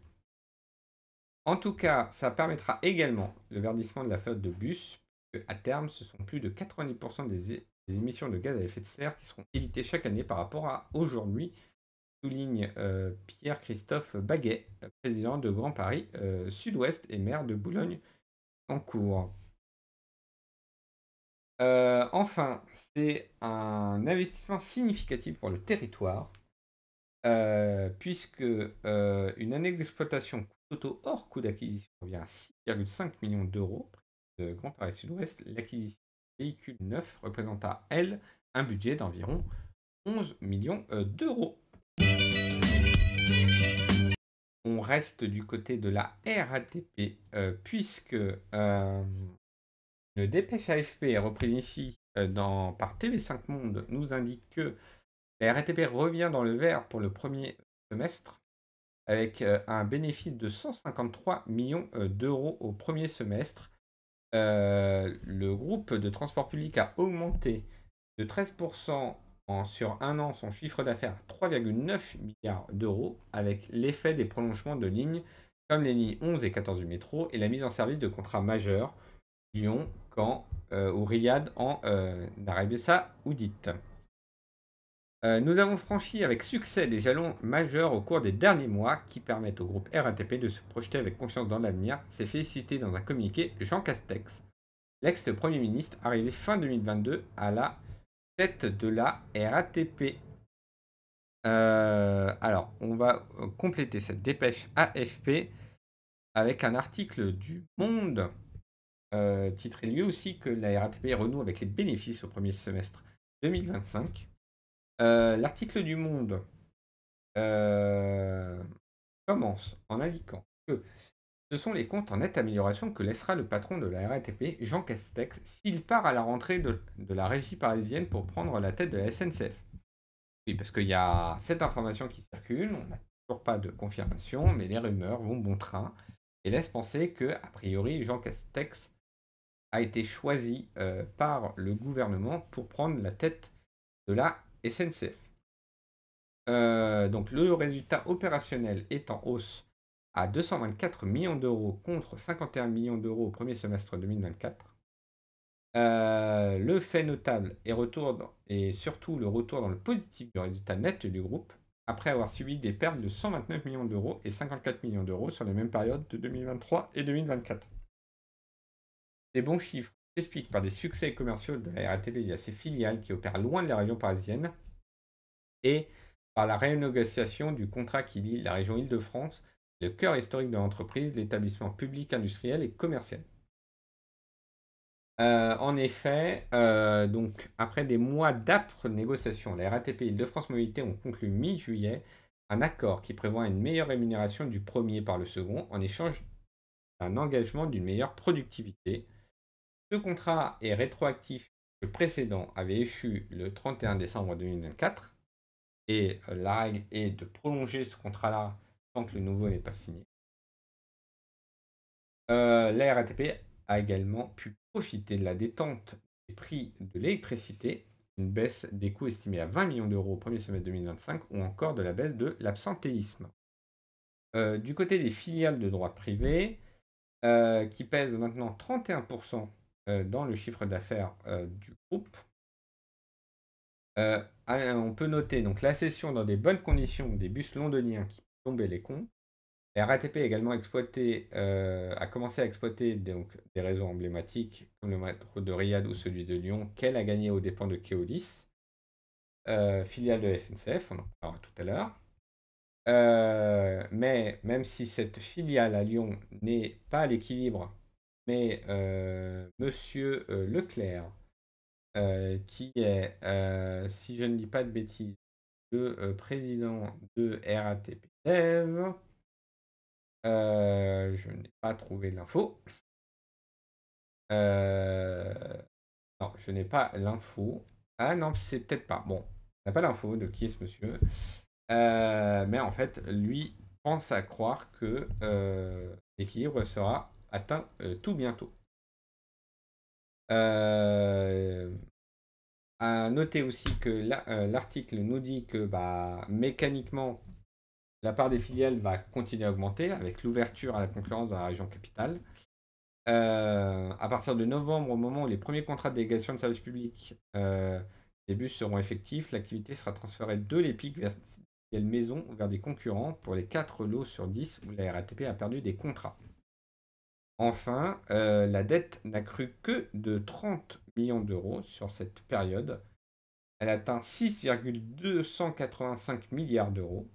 S1: En tout cas, ça permettra également le verdissement de la flotte de bus, puisque à terme, ce sont plus de 90% des émissions de gaz à effet de serre qui seront évitées chaque année par rapport à aujourd'hui, souligne Pierre-Christophe Baguet, président de Grand Paris Sud-Ouest et maire de Boulogne-en-Cours. Enfin, c'est un investissement significatif pour le territoire, puisque une année d'exploitation auto hors coût d'acquisition revient à 6,5 millions d'euros de Grand Paris Sud-Ouest. L'acquisition de véhicules neufs représente à elle un budget d'environ 11 millions d'euros. On reste du côté de la RATP, puisque le dépêche AFP repris ici par TV5 Monde nous indique que la RATP revient dans le vert pour le premier semestre avec un bénéfice de 153 millions d'euros au premier semestre. Le groupe de transport public a augmenté de 13% sur un an son chiffre d'affaires à 3,9 milliards d'euros avec l'effet des prolongements de lignes comme les lignes 11 et 14 du métro et la mise en service de contrats majeurs Lyon, Caen ou Riyad en Arabie Saoudite. Nous avons franchi avec succès des jalons majeurs au cours des derniers mois qui permettent au groupe RATP de se projeter avec confiance dans l'avenir. C'est félicité dans un communiqué Jean Castex, l'ex-premier ministre arrivé fin 2022 à la tête de la RATP. Alors, on va compléter cette dépêche AFP avec un article du Monde titré lui aussi que la RATP renoue avec les bénéfices au premier semestre 2025. L'article du Monde commence en indiquant que Ce sont les comptes en nette amélioration que laissera le patron de la RATP, Jean Castex, s'il part à la rentrée de la régie parisienne pour prendre la tête de la SNCF. Oui, parce qu'il y a cette information qui circule, on n'a toujours pas de confirmation, mais les rumeurs vont bon train et laissent penser que, a priori, Jean Castex a été choisi par le gouvernement pour prendre la tête de la SNCF. Donc le résultat opérationnel est en hausse à 224 millions d'euros contre 51 millions d'euros au premier semestre 2024. Le fait notable est surtout le retour dans le positif du résultat net du groupe, après avoir subi des pertes de 129 millions d'euros et 54 millions d'euros sur les mêmes périodes de 2023 et 2024. Ces bons chiffres s'expliquent par des succès commerciaux de la RATP via ses filiales qui opèrent loin de la région parisienne et par la renégociation du contrat qui lie la région Île-de-France, le cœur historique de l'entreprise, l'établissement public industriel et commercial. En effet, donc, après des mois d'âpres négociations, la RATP et Île-de-France Mobilité ont conclu mi-juillet un accord qui prévoit une meilleure rémunération du premier par le second en échange d'un engagement d'une meilleure productivité. Ce contrat est rétroactif. Le précédent avait échu le 31 décembre 2024 et la règle est de prolonger ce contrat-là tant que le nouveau n'est pas signé. La RATP a également pu profiter de la détente des prix de l'électricité, une baisse des coûts estimée à 20 millions d'euros au premier semestre 2025 ou encore de la baisse de l'absentéisme. Du côté des filiales de droit privé, qui pèsent maintenant 31% dans le chiffre d'affaires du groupe, on peut noter donc la cession dans des bonnes conditions des bus londoniens qui tombaient les comptes. La RATP a également a commencé à exploiter donc, des réseaux emblématiques comme le métro de Riyad ou celui de Lyon qu'elle a gagné aux dépens de Keolis, filiale de la SNCF, on en parlera tout à l'heure. Mais même si cette filiale à Lyon n'est pas à l'équilibre, mais Monsieur Leclerc, qui est, si je ne dis pas de bêtises, le président de RATP Dev, je n'ai pas trouvé l'info. Non, je n'ai pas l'info. Ah non, c'est peut-être pas. Bon, on n'a pas l'info de qui est ce monsieur. Mais en fait, lui pense à croire que l'équilibre sera atteint tout bientôt. À noter aussi que l'article nous dit que mécaniquement, la part des filiales va continuer à augmenter avec l'ouverture à la concurrence dans la région capitale. À partir de novembre, au moment où les premiers contrats de délégation de service public des bus seront effectifs, l'activité sera transférée de l'EPIC vers des maisons vers des concurrents pour les 4 lots sur 10 où la RATP a perdu des contrats. Enfin, la dette n'a cru que de 30 millions d'euros sur cette période. Elle atteint 6,285 milliards d'euros.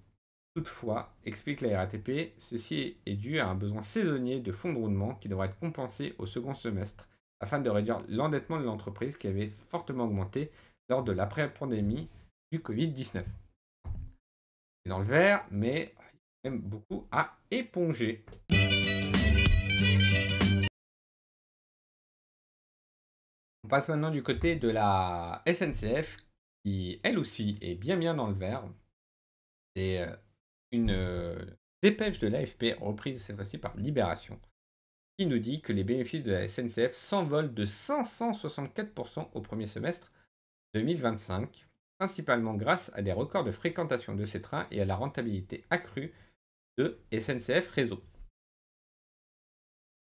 S1: Toutefois, explique la RATP, ceci est dû à un besoin saisonnier de fonds de roulement qui devra être compensé au second semestre afin de réduire l'endettement de l'entreprise qui avait fortement augmenté lors de l'après-pandémie du Covid-19. C'est dans le vert, mais il y a quand même beaucoup à éponger. On passe maintenant du côté de la SNCF qui, elle aussi, est bien dans le vert. C'est une dépêche de l'AFP, reprise cette fois-ci par Libération, qui nous dit que les bénéfices de la SNCF s'envolent de 564% au premier semestre 2025, principalement grâce à des records de fréquentation de ces trains et à la rentabilité accrue de SNCF Réseau.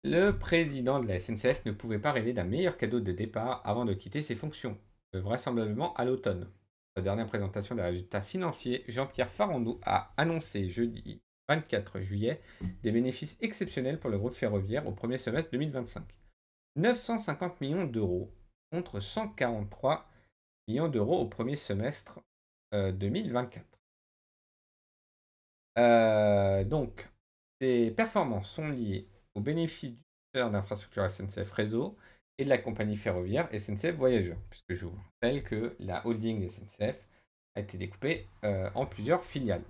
S1: Le président de la SNCF ne pouvait pas rêver d'un meilleur cadeau de départ avant de quitter ses fonctions, vraisemblablement à l'automne. Sa dernière présentation des résultats financiers, Jean-Pierre Farandou a annoncé jeudi 24 juillet des bénéfices exceptionnels pour le groupe ferroviaire au premier semestre 2025. 950 millions d'euros contre 143 millions d'euros au premier semestre 2024. Donc, ces performances sont liées aux bénéfices du secteur d'infrastructure SNCF Réseau et de la compagnie ferroviaire SNCF Voyageurs, puisque je vous rappelle que la holding SNCF a été découpée en plusieurs filiales.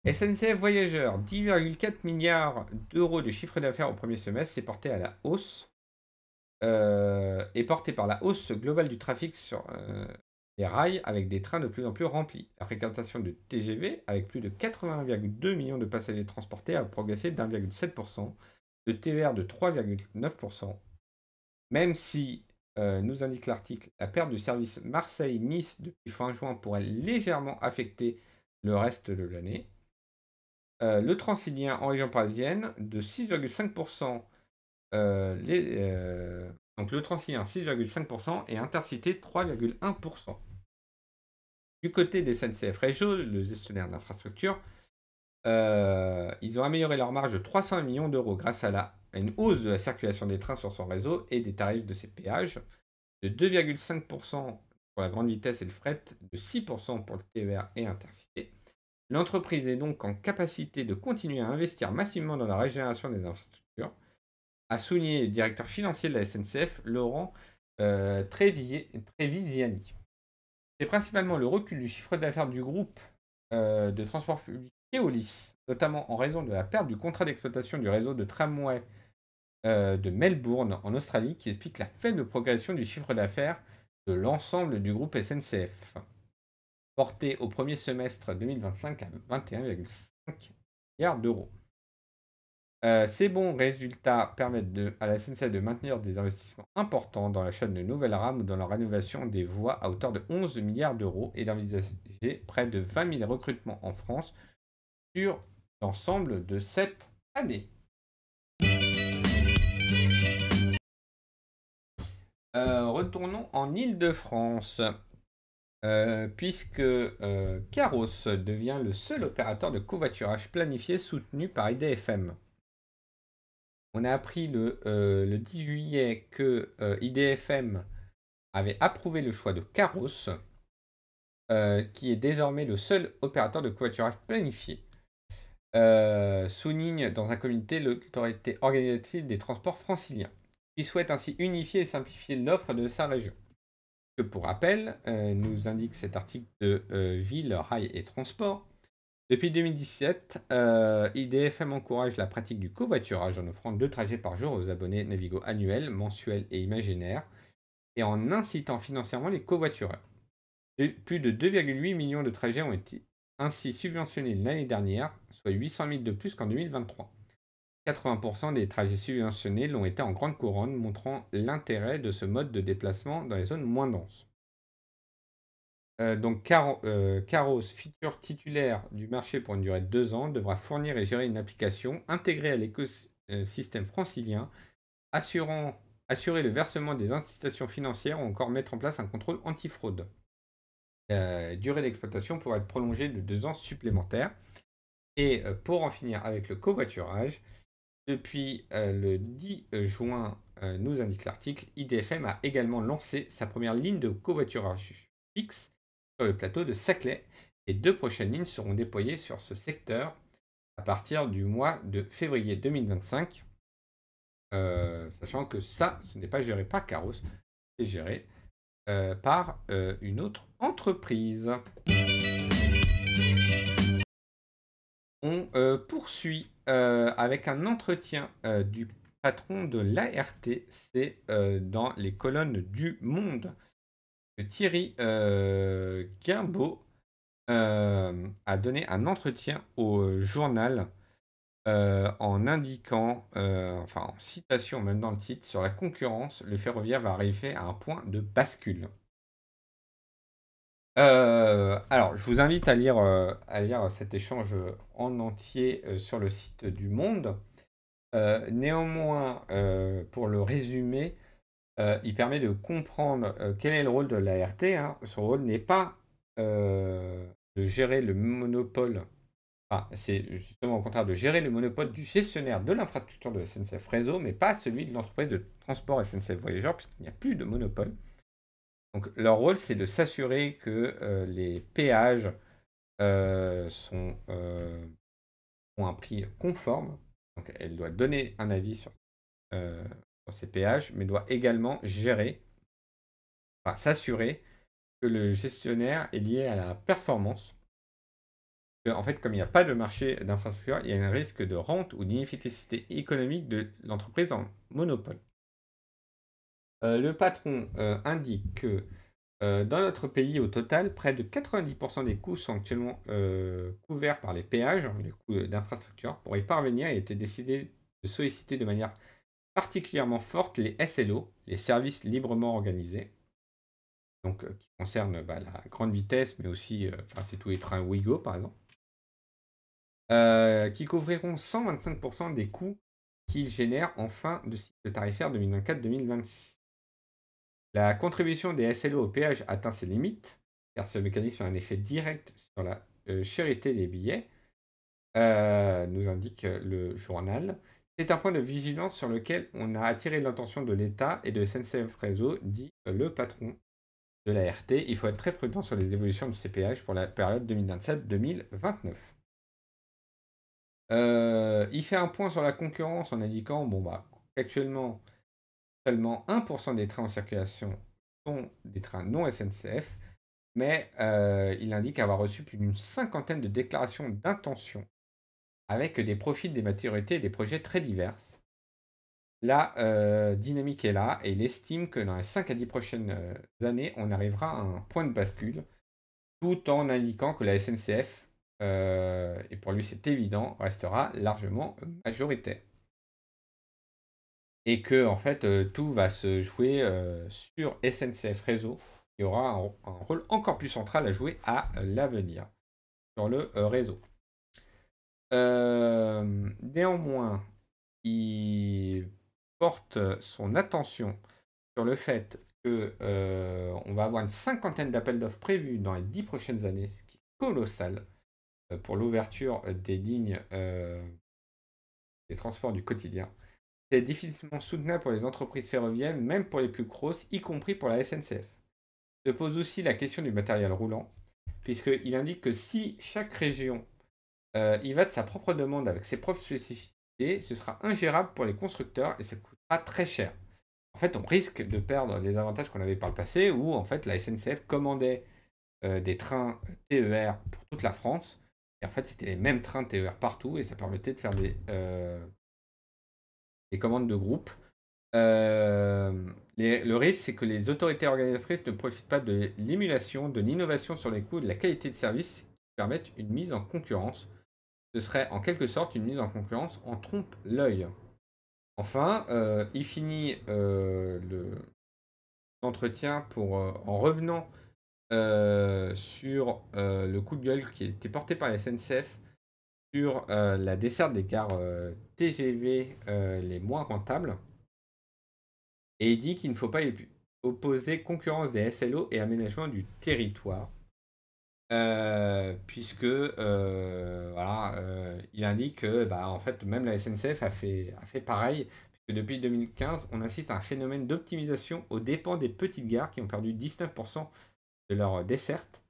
S1: SNCF Voyageurs, 10,4 milliards d'euros de chiffre d'affaires au premier semestre, c'est porté à la hausse. Est porté par la hausse globale du trafic sur les rails avec des trains de plus en plus remplis. La fréquentation de TGV, avec plus de 81,2 millions de passagers transportés, a progressé d'1,7%, de TER de 3,9%, même si, nous indique l'article, la perte du service Marseille-Nice depuis fin juin pourrait légèrement affecter le reste de l'année. Le Transilien en région parisienne de 6,5%. Donc le Transilien 6,5% et Intercité 3,1%. Du côté des SNCF Réseau, le gestionnaire d'infrastructure, ils ont amélioré leur marge de 300 millions d'euros grâce à une hausse de la circulation des trains sur son réseau et des tarifs de ses péages, de 2,5% pour la grande vitesse et le fret, de 6% pour le TER et Intercité. L'entreprise est donc en capacité de continuer à investir massivement dans la régénération des infrastructures, a souligné le directeur financier de la SNCF, Laurent Trevisiani. C'est principalement le recul du chiffre d'affaires du groupe de transport public Keolis, notamment en raison de la perte du contrat d'exploitation du réseau de tramway de Melbourne en Australie, qui explique la faible progression du chiffre d'affaires de l'ensemble du groupe SNCF, porté au premier semestre 2025 à 21,5 milliards d'euros. Ces bons résultats permettent à la SNCF de maintenir des investissements importants dans l'achat de nouvelles rames ou dans la rénovation des voies à hauteur de 11 milliards d'euros et d'envisager près de 20 000 recrutements en France sur l'ensemble de cette année. Retournons en Île-de-France, puisque Caros devient le seul opérateur de covoiturage planifié soutenu par IDFM. On a appris le 10 juillet que IDFM avait approuvé le choix de Caros, qui est désormais le seul opérateur de covoiturage planifié. Souligne dans un communiqué l'autorité organisatrice des transports franciliens, qui souhaite ainsi unifier et simplifier l'offre de sa région. Que pour rappel, nous indique cet article de Ville, Rail et Transport. Depuis 2017, IDFM encourage la pratique du covoiturage en offrant 2 trajets par jour aux abonnés Navigo annuels, mensuels et imaginaires, et en incitant financièrement les covoitureurs. Plus de 2,8 millions de trajets ont été ainsi subventionnés l'année dernière, soit 800 000 de plus qu'en 2023. 80% des trajets subventionnés l'ont été en grande couronne, montrant l'intérêt de ce mode de déplacement dans les zones moins denses. Donc Caros, futur titulaire du marché pour une durée de 2 ans, devra fournir et gérer une application intégrée à l'écosystème francilien, assurer le versement des incitations financières ou encore mettre en place un contrôle antifraude. Durée d'exploitation pourra être prolongée de 2 ans supplémentaires. Et pour en finir avec le covoiturage, depuis le 10 juin, nous indique l'article, IDFM a également lancé sa première ligne de covoiturage fixe sur le plateau de Saclay, et 2 prochaines lignes seront déployées sur ce secteur à partir du mois de février 2025, sachant que ça, ce n'est pas géré par Caros, c'est géré par une autre entreprise. On poursuit avec un entretien du patron de l'ART, c'est dans les colonnes du Monde. Thierry Guimbaud a donné un entretien au journal en indiquant, enfin en citation même dans le titre, sur la concurrence, le ferroviaire va arriver à un point de bascule. Alors, je vous invite à lire cet échange en entier sur le site du Monde. Néanmoins, pour le résumer, il permet de comprendre quel est le rôle de l'ART. Hein. Son rôle n'est pas de gérer le monopole, enfin, c'est justement au contraire de gérer le monopole du gestionnaire de l'infrastructure de SNCF Réseau, mais pas celui de l'entreprise de transport SNCF Voyageurs, puisqu'il n'y a plus de monopole. Donc leur rôle, c'est de s'assurer que les péages ont un prix conforme. Donc elle doit donner un avis sur ces péages, mais doit également gérer, enfin, s'assurer que le gestionnaire est lié à la performance En fait, comme il n'y a pas de marché d'infrastructure, il y a un risque de rente ou d'inefficacité économique de l'entreprise en monopole. Le patron indique que dans notre pays, au total, près de 90% des coûts sont actuellement couverts par les péages, les coûts d'infrastructure. Pour y parvenir, il a été décidé de solliciter de manière particulièrement forte les SLO, les services librement organisés, donc qui concernent la grande vitesse, mais aussi, c'est tous les trains Ouigo, par exemple, qui couvriront 125% des coûts qu'ils génèrent en fin de cycle tarifaire 2024-2026. La contribution des SLO au péage atteint ses limites, car ce mécanisme a un effet direct sur la chérité des billets, nous indique le journal. C'est un point de vigilance sur lequel on a attiré l'attention de l'État et de SNCF Réseau, dit le patron de la RT. Il faut être très prudent sur les évolutions de ces péages pour la période 2027-2029. Il fait un point sur la concurrence en indiquant qu'actuellement, seulement 1% des trains en circulation sont des trains non SNCF, mais il indique avoir reçu plus d'une cinquantaine de déclarations d'intention avec des profils, des maturités et des projets très divers. La dynamique est là et il estime que dans les 5 à 10 prochaines années, on arrivera à un point de bascule, tout en indiquant que la SNCF, et pour lui c'est évident, restera largement majoritaire. Et que en fait tout va se jouer sur SNCF Réseau, qui aura un rôle encore plus central à jouer à l'avenir sur le réseau. Néanmoins, il porte son attention sur le fait que on va avoir une cinquantaine d'appels d'offres prévus dans les 10 prochaines années, ce qui est colossal pour l'ouverture des lignes des transports du quotidien. C'est difficilement soutenable pour les entreprises ferroviaires, même pour les plus grosses, y compris pour la SNCF. Se pose aussi la question du matériel roulant, puisqu'il indique que si chaque région y va de sa propre demande avec ses propres spécificités, ce sera ingérable pour les constructeurs et ça coûtera très cher. En fait, on risque de perdre les avantages qu'on avait par le passé, où en fait la SNCF commandait des trains TER pour toute la France, et en fait c'était les mêmes trains TER partout, et ça permettait de faire des commandes de groupe. Le risque, c'est que les autorités organisatrices ne profitent pas de l'émulation, de l'innovation sur les coûts et de la qualité de service qui permettent une mise en concurrence. Ce serait en quelque sorte une mise en concurrence en trompe-l'œil. Enfin, il finit l'entretien en revenant sur le coup de gueule qui a été porté par la SNCF sur la desserte des gares TGV les moins rentables. Et il dit qu'il ne faut pas opposer concurrence des SLO et aménagement du territoire. Puisque il indique que en fait même la SNCF a fait pareil, puisque depuis 2015 on assiste à un phénomène d'optimisation aux dépens des petites gares qui ont perdu 19% de leur desserte,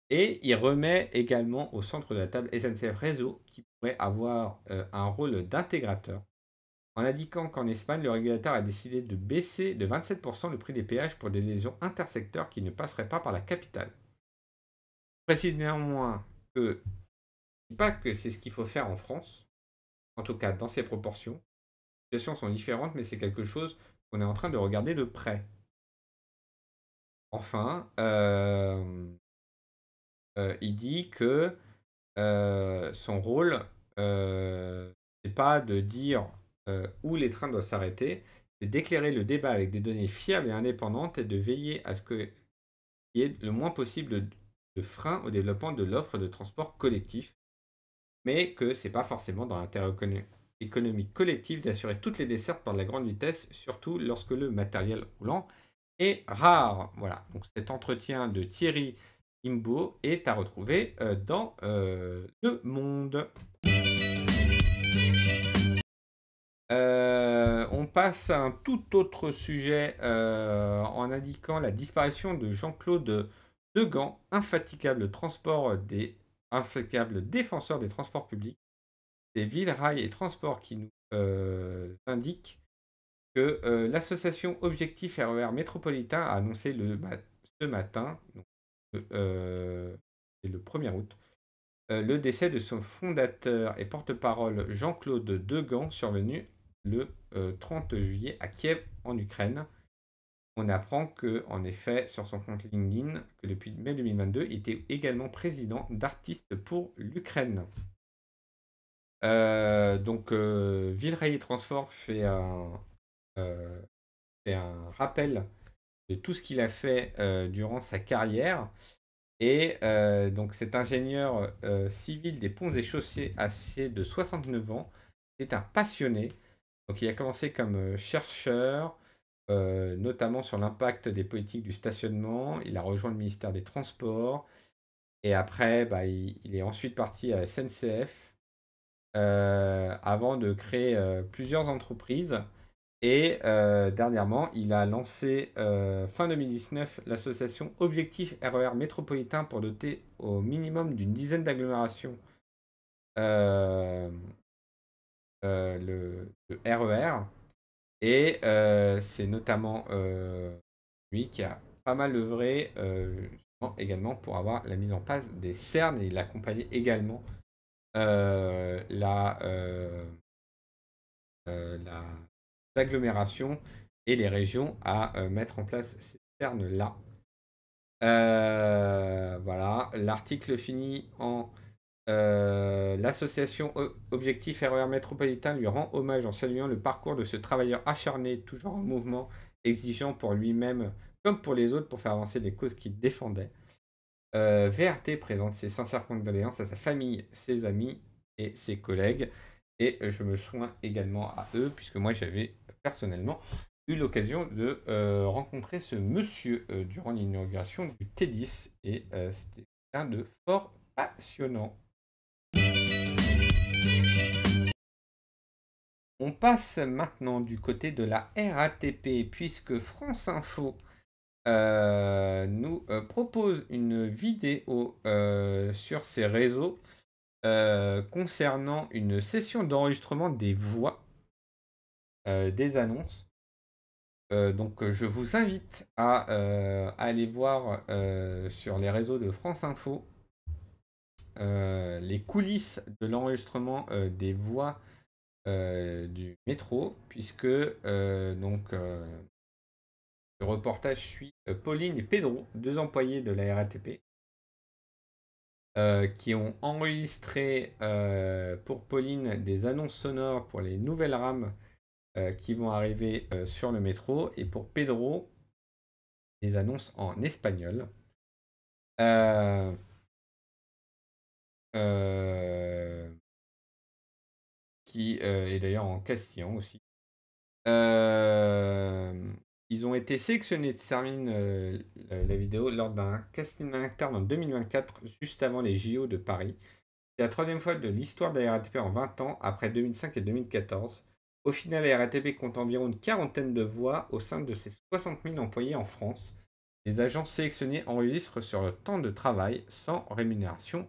S1: et il remet également au centre de la table SNCF Réseau qui pourrait avoir un rôle d'intégrateur, en indiquant qu'en Espagne le régulateur a décidé de baisser de 27% le prix des péages pour des liaisons intersecteurs qui ne passeraient pas par la capitale. Précise néanmoins que pas que c'est ce qu'il faut faire en France, en tout cas dans ces proportions. Les situations sont différentes, mais c'est quelque chose qu'on est en train de regarder de près. Enfin, il dit que son rôle, c'est pas de dire où les trains doivent s'arrêter, c'est d'éclairer le débat avec des données fiables et indépendantes et de veiller à ce qu'il y ait le moins possible de freins au développement de l'offre de transport collectif, mais que c'est pas forcément dans l'intérêt économique collectif d'assurer toutes les dessertes par de la grande vitesse, surtout lorsque le matériel roulant est rare. Voilà, donc cet entretien de Thierry Imbo est à retrouver dans Le Monde. On passe à un tout autre sujet en indiquant la disparition de Jean-Claude Degan, infatigable défenseur des transports publics. C'est Ville, Rail et Transport qui nous indique que l'association Objectif RER Métropolitain a annoncé ce matin, c'est le 1er août, le décès de son fondateur et porte-parole Jean-Claude Degand, survenu le 30 juillet à Kiev, en Ukraine. On apprend que, en effet, sur son compte LinkedIn, que depuis mai 2022, il était également président d'Artistes pour l'Ukraine. Donc, Villeray Transport fait un rappel de tout ce qu'il a fait durant sa carrière. Et donc cet ingénieur civil des ponts et chaussées âgé de 69 ans est un passionné. Donc il a commencé comme chercheur, notamment sur l'impact des politiques du stationnement. Il a rejoint le ministère des Transports. Et après, il est ensuite parti à la SNCF avant de créer plusieurs entreprises. Et dernièrement, il a lancé fin 2019 l'association Objectif RER Métropolitain pour doter au minimum d'une dizaine d'agglomérations le RER. Et c'est notamment lui qui a pas mal œuvré également pour avoir la mise en place des cernes, et il accompagnait également la agglomérations et les régions à mettre en place ces cernes-là. Voilà, l'article finit en l'association Objectif RER Métropolitain lui rend hommage en saluant le parcours de ce travailleur acharné, toujours en mouvement, exigeant pour lui-même comme pour les autres pour faire avancer les causes qu'il défendait. VRT présente ses sincères condoléances à sa famille, ses amis et ses collègues. Et je me joins également à eux, puisque moi j'avais personnellement eu l'occasion de rencontrer ce monsieur durant l'inauguration du T10. Et c'était quelqu'un de fort passionnant. On passe maintenant du côté de la RATP, puisque France Info nous propose une vidéo sur ses réseaux concernant une session d'enregistrement des voix des annonces. Donc je vous invite à aller voir sur les réseaux de France Info les coulisses de l'enregistrement des voix du métro, puisque ce reportage suit Pauline et Pedro, deux employés de la RATP, qui ont enregistré pour Pauline des annonces sonores pour les nouvelles rames qui vont arriver sur le métro, et pour Pedro des annonces en espagnol. Qui est d'ailleurs en castillan aussi. Ils ont été sélectionnés, termine la vidéo, lors d'un casting interne en 2024, juste avant les JO de Paris. C'est la troisième fois de l'histoire de la RATP en 20 ans, après 2005 et 2014. Au final, la RATP compte environ une quarantaine de voix au sein de ses 60 000 employés en France. Les agents sélectionnés enregistrent sur le temps de travail sans rémunération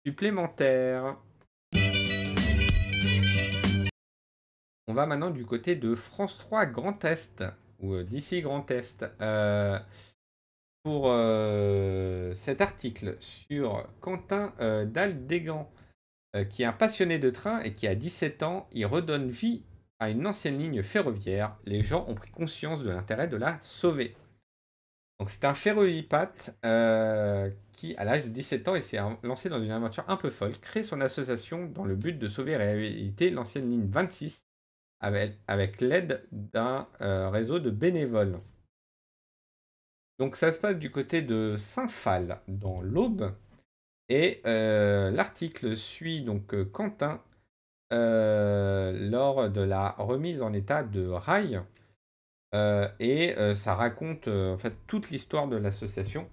S1: supplémentaire. On va maintenant du côté de France 3 Grand Est, ou d'ici Grand Est, pour cet article sur Quentin Daldégan, qui est un passionné de train et qui, à 17 ans, il redonne vie à une ancienne ligne ferroviaire. Les gens ont pris conscience de l'intérêt de la sauver. Donc c'est un ferrovipath qui, à l'âge de 17 ans, il s'est lancé dans une aventure un peu folle, crée son association dans le but de sauver et réhabiliter l'ancienne ligne 26 avec l'aide d'un réseau de bénévoles. Donc ça se passe du côté de Saint-Phal, dans l'Aube, et l'article suit donc Quentin lors de la remise en état de rail, et ça raconte en fait toute l'histoire de l'association,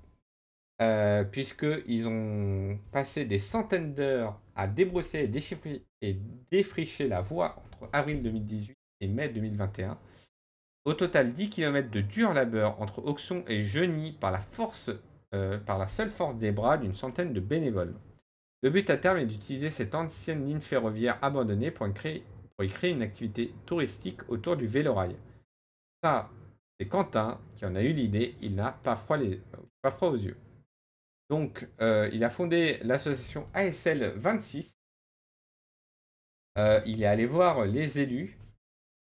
S1: puisqu'ils ont passé des centaines d'heures à débrousser et défricher la voie entre avril 2018 et mai 2021. Au total, 10 km de dur labeur entre Auxon et Geny par la seule force des bras d'une centaine de bénévoles. Le but à terme est d'utiliser cette ancienne ligne ferroviaire abandonnée pour y créer une activité touristique autour du vélorail. Ça, c'est Quentin qui en a eu l'idée, il n'a pas froid aux yeux. Donc, il a fondé l'association ASL 26. Il est allé voir les élus,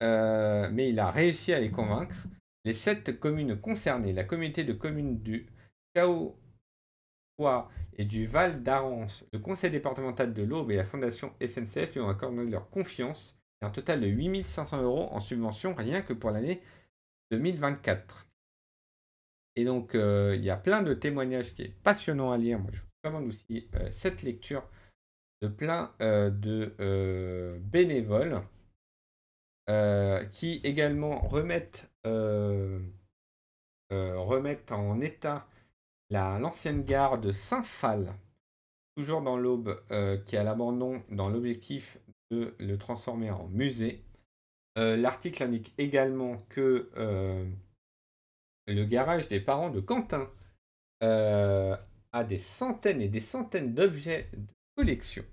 S1: mais il a réussi à les convaincre. Les 7 communes concernées, la communauté de communes du Cahos et du Val d'Arance, le conseil départemental de l'Aube et la fondation SNCF lui ont accordé leur confiance et un total de 8 500 € en subvention rien que pour l'année 2024. Et donc, il y a plein de témoignages qui est passionnant à lire. Moi, je vous recommande aussi cette lecture de plein de bénévoles qui également remettent en état l'ancienne gare de Saint-Phal, toujours dans l'Aube, qui est à l'abandon dans l'objectif de le transformer en musée. L'article indique également que le garage des parents de Quentin a des centaines et des centaines d'objets de collection.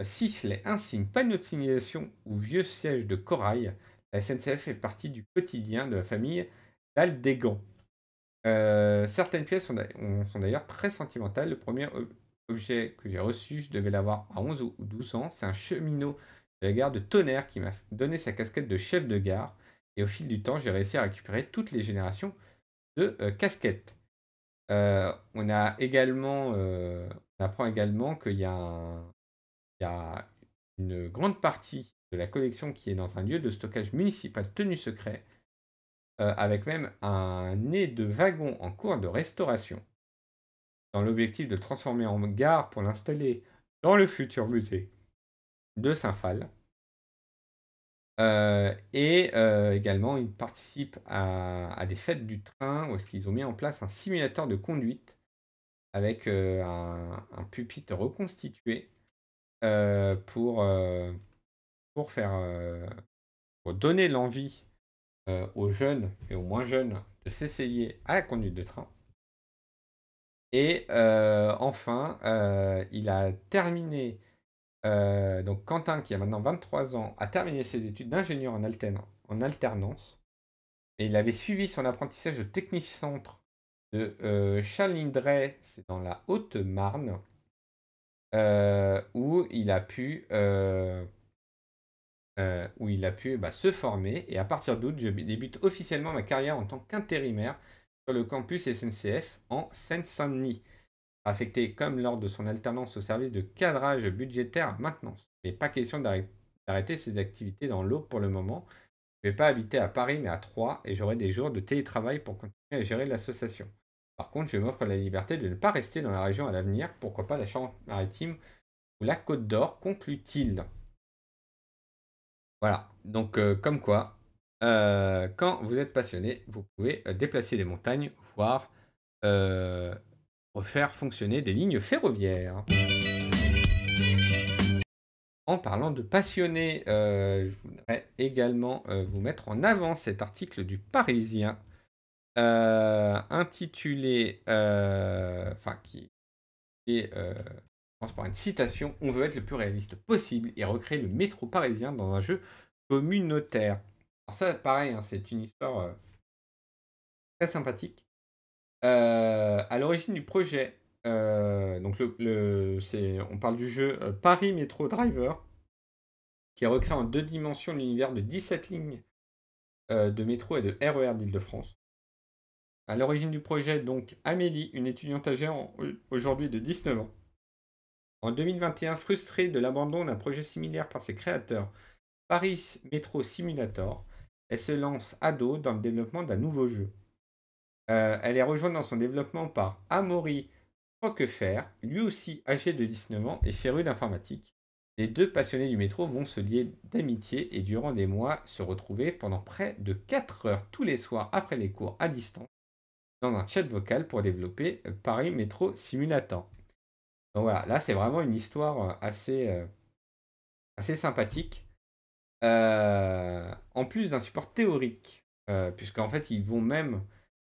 S1: Sifflet, insignes, panneaux de signalisation ou vieux sièges de corail, la SNCF fait partie du quotidien de la famille d'Aldégan. Certaines pièces sont d'ailleurs très sentimentales. Le premier objet que j'ai reçu, je devais l'avoir à 11 ou 12 ans. C'est un cheminot de la gare de Tonnerre qui m'a donné sa casquette de chef de gare. Et au fil du temps, j'ai réussi à récupérer toutes les générations de casquettes. On apprend également qu'il y a une grande partie de la collection qui est dans un lieu de stockage municipal tenu secret, avec même un nez de wagon en cours de restauration, dans l'objectif de le transformer en gare pour l'installer dans le futur musée de Saint-Phal. Également, ils participent à des fêtes du train où est-ce qu'ils ont mis en place un simulateur de conduite avec un pupitre reconstitué pour donner l'envie aux jeunes et aux moins jeunes de s'essayer à la conduite de train. Et enfin, il a terminé, donc Quentin, qui a maintenant 23 ans, a terminé ses études d'ingénieur en alternance. Et il avait suivi son apprentissage au Technicentre de Chalindrey, c'est dans la Haute-Marne, où il a pu se former. Et à partir d'août, je débute officiellement ma carrière en tant qu'intérimaire sur le campus SNCF en Seine-Saint-Denis, affecté comme lors de son alternance au service de cadrage budgétaire à maintenance. Il n'est pas question d'arrêter ses activités dans l'Aube pour le moment. Je ne vais pas habiter à Paris mais à Troyes et j'aurai des jours de télétravail pour continuer à gérer l'association. Par contre, je m'offre la liberté de ne pas rester dans la région à l'avenir, pourquoi pas la Charente-Maritime ou la Côte d'Or, conclut-il. Voilà, donc comme quoi, quand vous êtes passionné, vous pouvez déplacer les montagnes, voire refaire fonctionner des lignes ferroviaires. En parlant de passionnés, je voudrais également vous mettre en avant cet article du Parisien intitulé, qui est, je pense par une citation, on veut être le plus réaliste possible et recréer le métro parisien dans un jeu communautaire. Alors ça, pareil, hein, c'est une histoire très sympathique. À l'origine du projet, donc on parle du jeu Paris Metro Driver, qui recrée en 2 dimensions l'univers de 17 lignes de métro et de RER d'Île-de-France. À l'origine du projet, donc Amélie, une étudiante âgée aujourd'hui de 19 ans. En 2021, frustrée de l'abandon d'un projet similaire par ses créateurs, Paris Metro Simulator, elle se lance à dos dans le développement d'un nouveau jeu. Elle est rejointe dans son développement par Amaury Roquefort, lui aussi âgé de 19 ans et féru d'informatique. Les 2 passionnés du métro vont se lier d'amitié et durant des mois se retrouver pendant près de 4 heures tous les soirs après les cours à distance dans un chat vocal pour développer Paris Metro Simulator. Donc voilà, là c'est vraiment une histoire assez sympathique. En plus d'un support théorique, puisqu'en fait ils vont même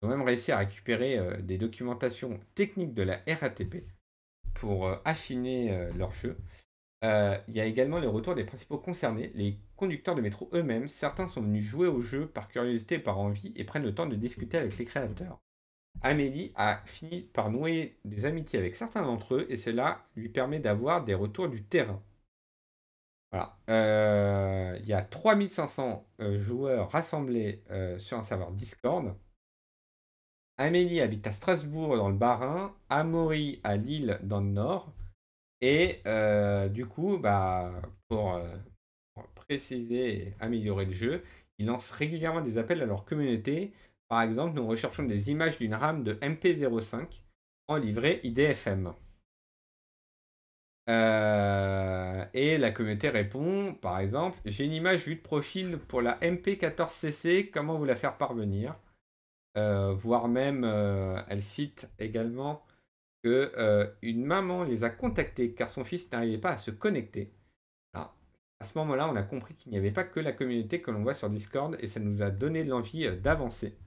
S1: réussir à récupérer des documentations techniques de la RATP pour affiner leur jeu. Il y a également les retours des principaux concernés, les conducteurs de métro eux-mêmes. Certains sont venus jouer au jeu par curiosité et par envie et prennent le temps de discuter avec les créateurs. Amélie a fini par nouer des amitiés avec certains d'entre eux et cela lui permet d'avoir des retours du terrain. Voilà. Il y a 3500 joueurs rassemblés sur un serveur Discord. Amélie habite à Strasbourg dans le Bas-Rhin, Amaury à Lille dans le Nord. Et du coup, pour préciser et améliorer le jeu, ils lancent régulièrement des appels à leur communauté. Par exemple, nous recherchons des images d'une RAM de MP05 en livret IDFM. Et la communauté répond, par exemple, j'ai une image vue de profil pour la MP14CC, comment vous la faire parvenir? Voire même, elle cite également que une maman les a contactés car son fils n'arrivait pas à se connecter. Alors, à ce moment-là, on a compris qu'il n'y avait pas que la communauté que l'on voit sur Discord et ça nous a donné l'envie d'avancer.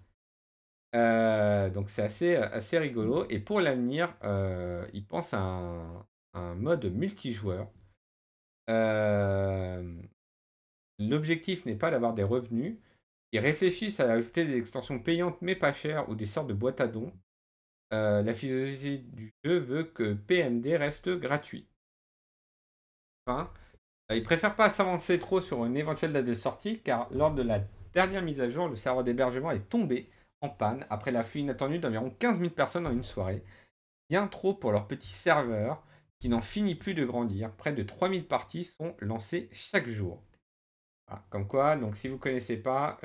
S1: Donc c'est assez rigolo. Et pour l'avenir, ils pensent à un mode multijoueur. L'objectif n'est pas d'avoir des revenus. Ils réfléchissent à ajouter des extensions payantes mais pas chères ou des sortes de boîtes à dons. La philosophie du jeu veut que PMD reste gratuit. Enfin, ils préfèrent pas s'avancer trop sur une éventuelle date de sortie car lors de la dernière mise à jour, le serveur d'hébergement est tombé en panne après l'afflux inattendu d'environ 15 000 personnes en une soirée. Bien trop pour leur petit serveur qui n'en finit plus de grandir. Près de 3000 parties sont lancées chaque jour. Voilà, comme quoi, donc si vous ne connaissez pas,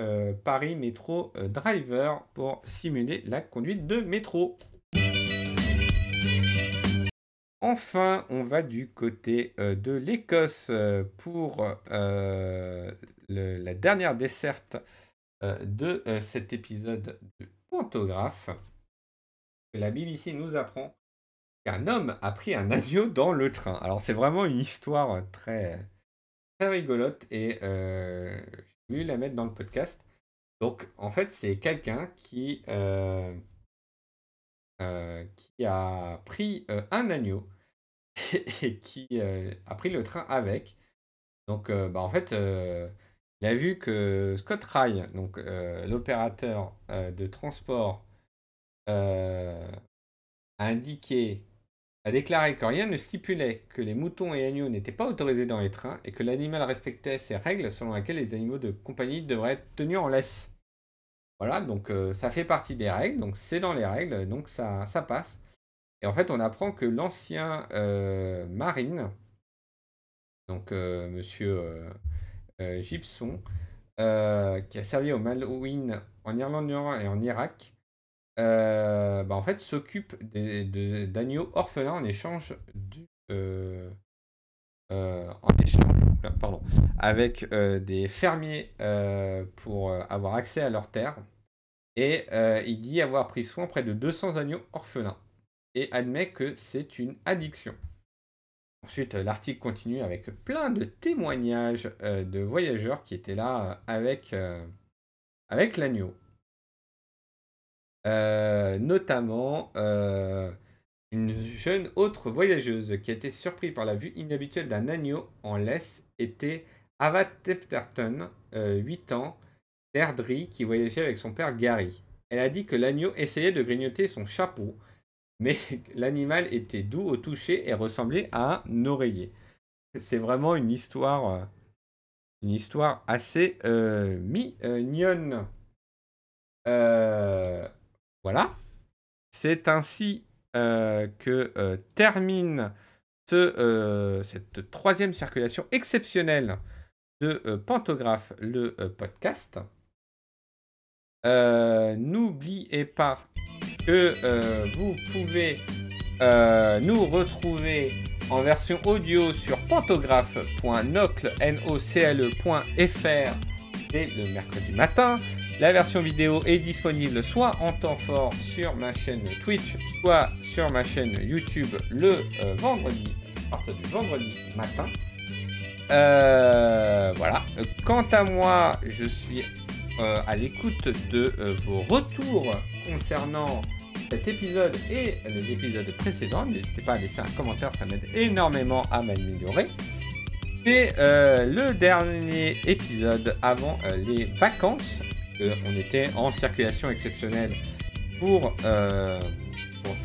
S1: Paris Métro Driver pour simuler la conduite de métro. Enfin, on va du côté de l'Écosse pour la dernière desserte de cet épisode de Pantographe. La BBC nous apprend qu'un homme a pris un agneau dans le train. Alors c'est vraiment une histoire très, très rigolote et j'ai voulu la mettre dans le podcast. Donc en fait c'est quelqu'un qui a pris un agneau et qui a pris le train avec. Donc en fait il a vu que Scott Rail, donc l'opérateur de transport, a déclaré que rien ne stipulait que les moutons et agneaux n'étaient pas autorisés dans les trains et que l'animal respectait ces règles selon lesquelles les animaux de compagnie devraient être tenus en laisse. Voilà, donc ça fait partie des règles, donc c'est dans les règles, donc ça passe. Et en fait, on apprend que l'ancien marine, donc monsieur Gibson, qui a servi au Malouine en Irlande du Nord et en Irak, en fait, s'occupe d'agneaux orphelins en échange avec des fermiers pour avoir accès à leurs terres. Et il dit avoir pris soin près de 200 agneaux orphelins et admet que c'est une addiction. Ensuite, l'article continue avec plein de témoignages de voyageurs qui étaient là avec l'agneau. Notamment une jeune autre voyageuse qui a été surprise par la vue inhabituelle d'un agneau en laisse était Ava Tefterton, 8 ans, d'Airdrie, qui voyageait avec son père Gary. Elle a dit que l'agneau essayait de grignoter son chapeau, mais l'animal était doux au toucher et ressemblait à un oreiller. C'est vraiment une histoire assez mignonne. Voilà. C'est ainsi que termine cette troisième circulation exceptionnelle de Pantographe, le podcast. N'oubliez pas que vous pouvez nous retrouver en version audio sur pantographe.nocle.fr dès le mercredi matin. La version vidéo est disponible soit en temps fort sur ma chaîne Twitch, soit sur ma chaîne YouTube le vendredi, à partir du vendredi matin. Voilà. Quant à moi, je suis à l'écoute de vos retours concernant cet épisode et les épisodes précédents. N'hésitez pas à laisser un commentaire, ça m'aide énormément à m'améliorer. C'est le dernier épisode avant les vacances. On était en circulation exceptionnelle pour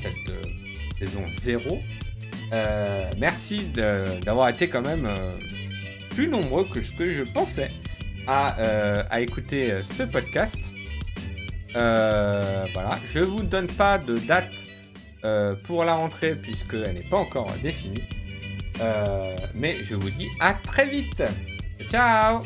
S1: cette saison 0. Merci d'avoir été quand même plus nombreux que ce que je pensais à écouter ce podcast. Voilà, je ne vous donne pas de date pour la rentrée puisqu'elle n'est pas encore définie. Mais je vous dis à très vite. Ciao!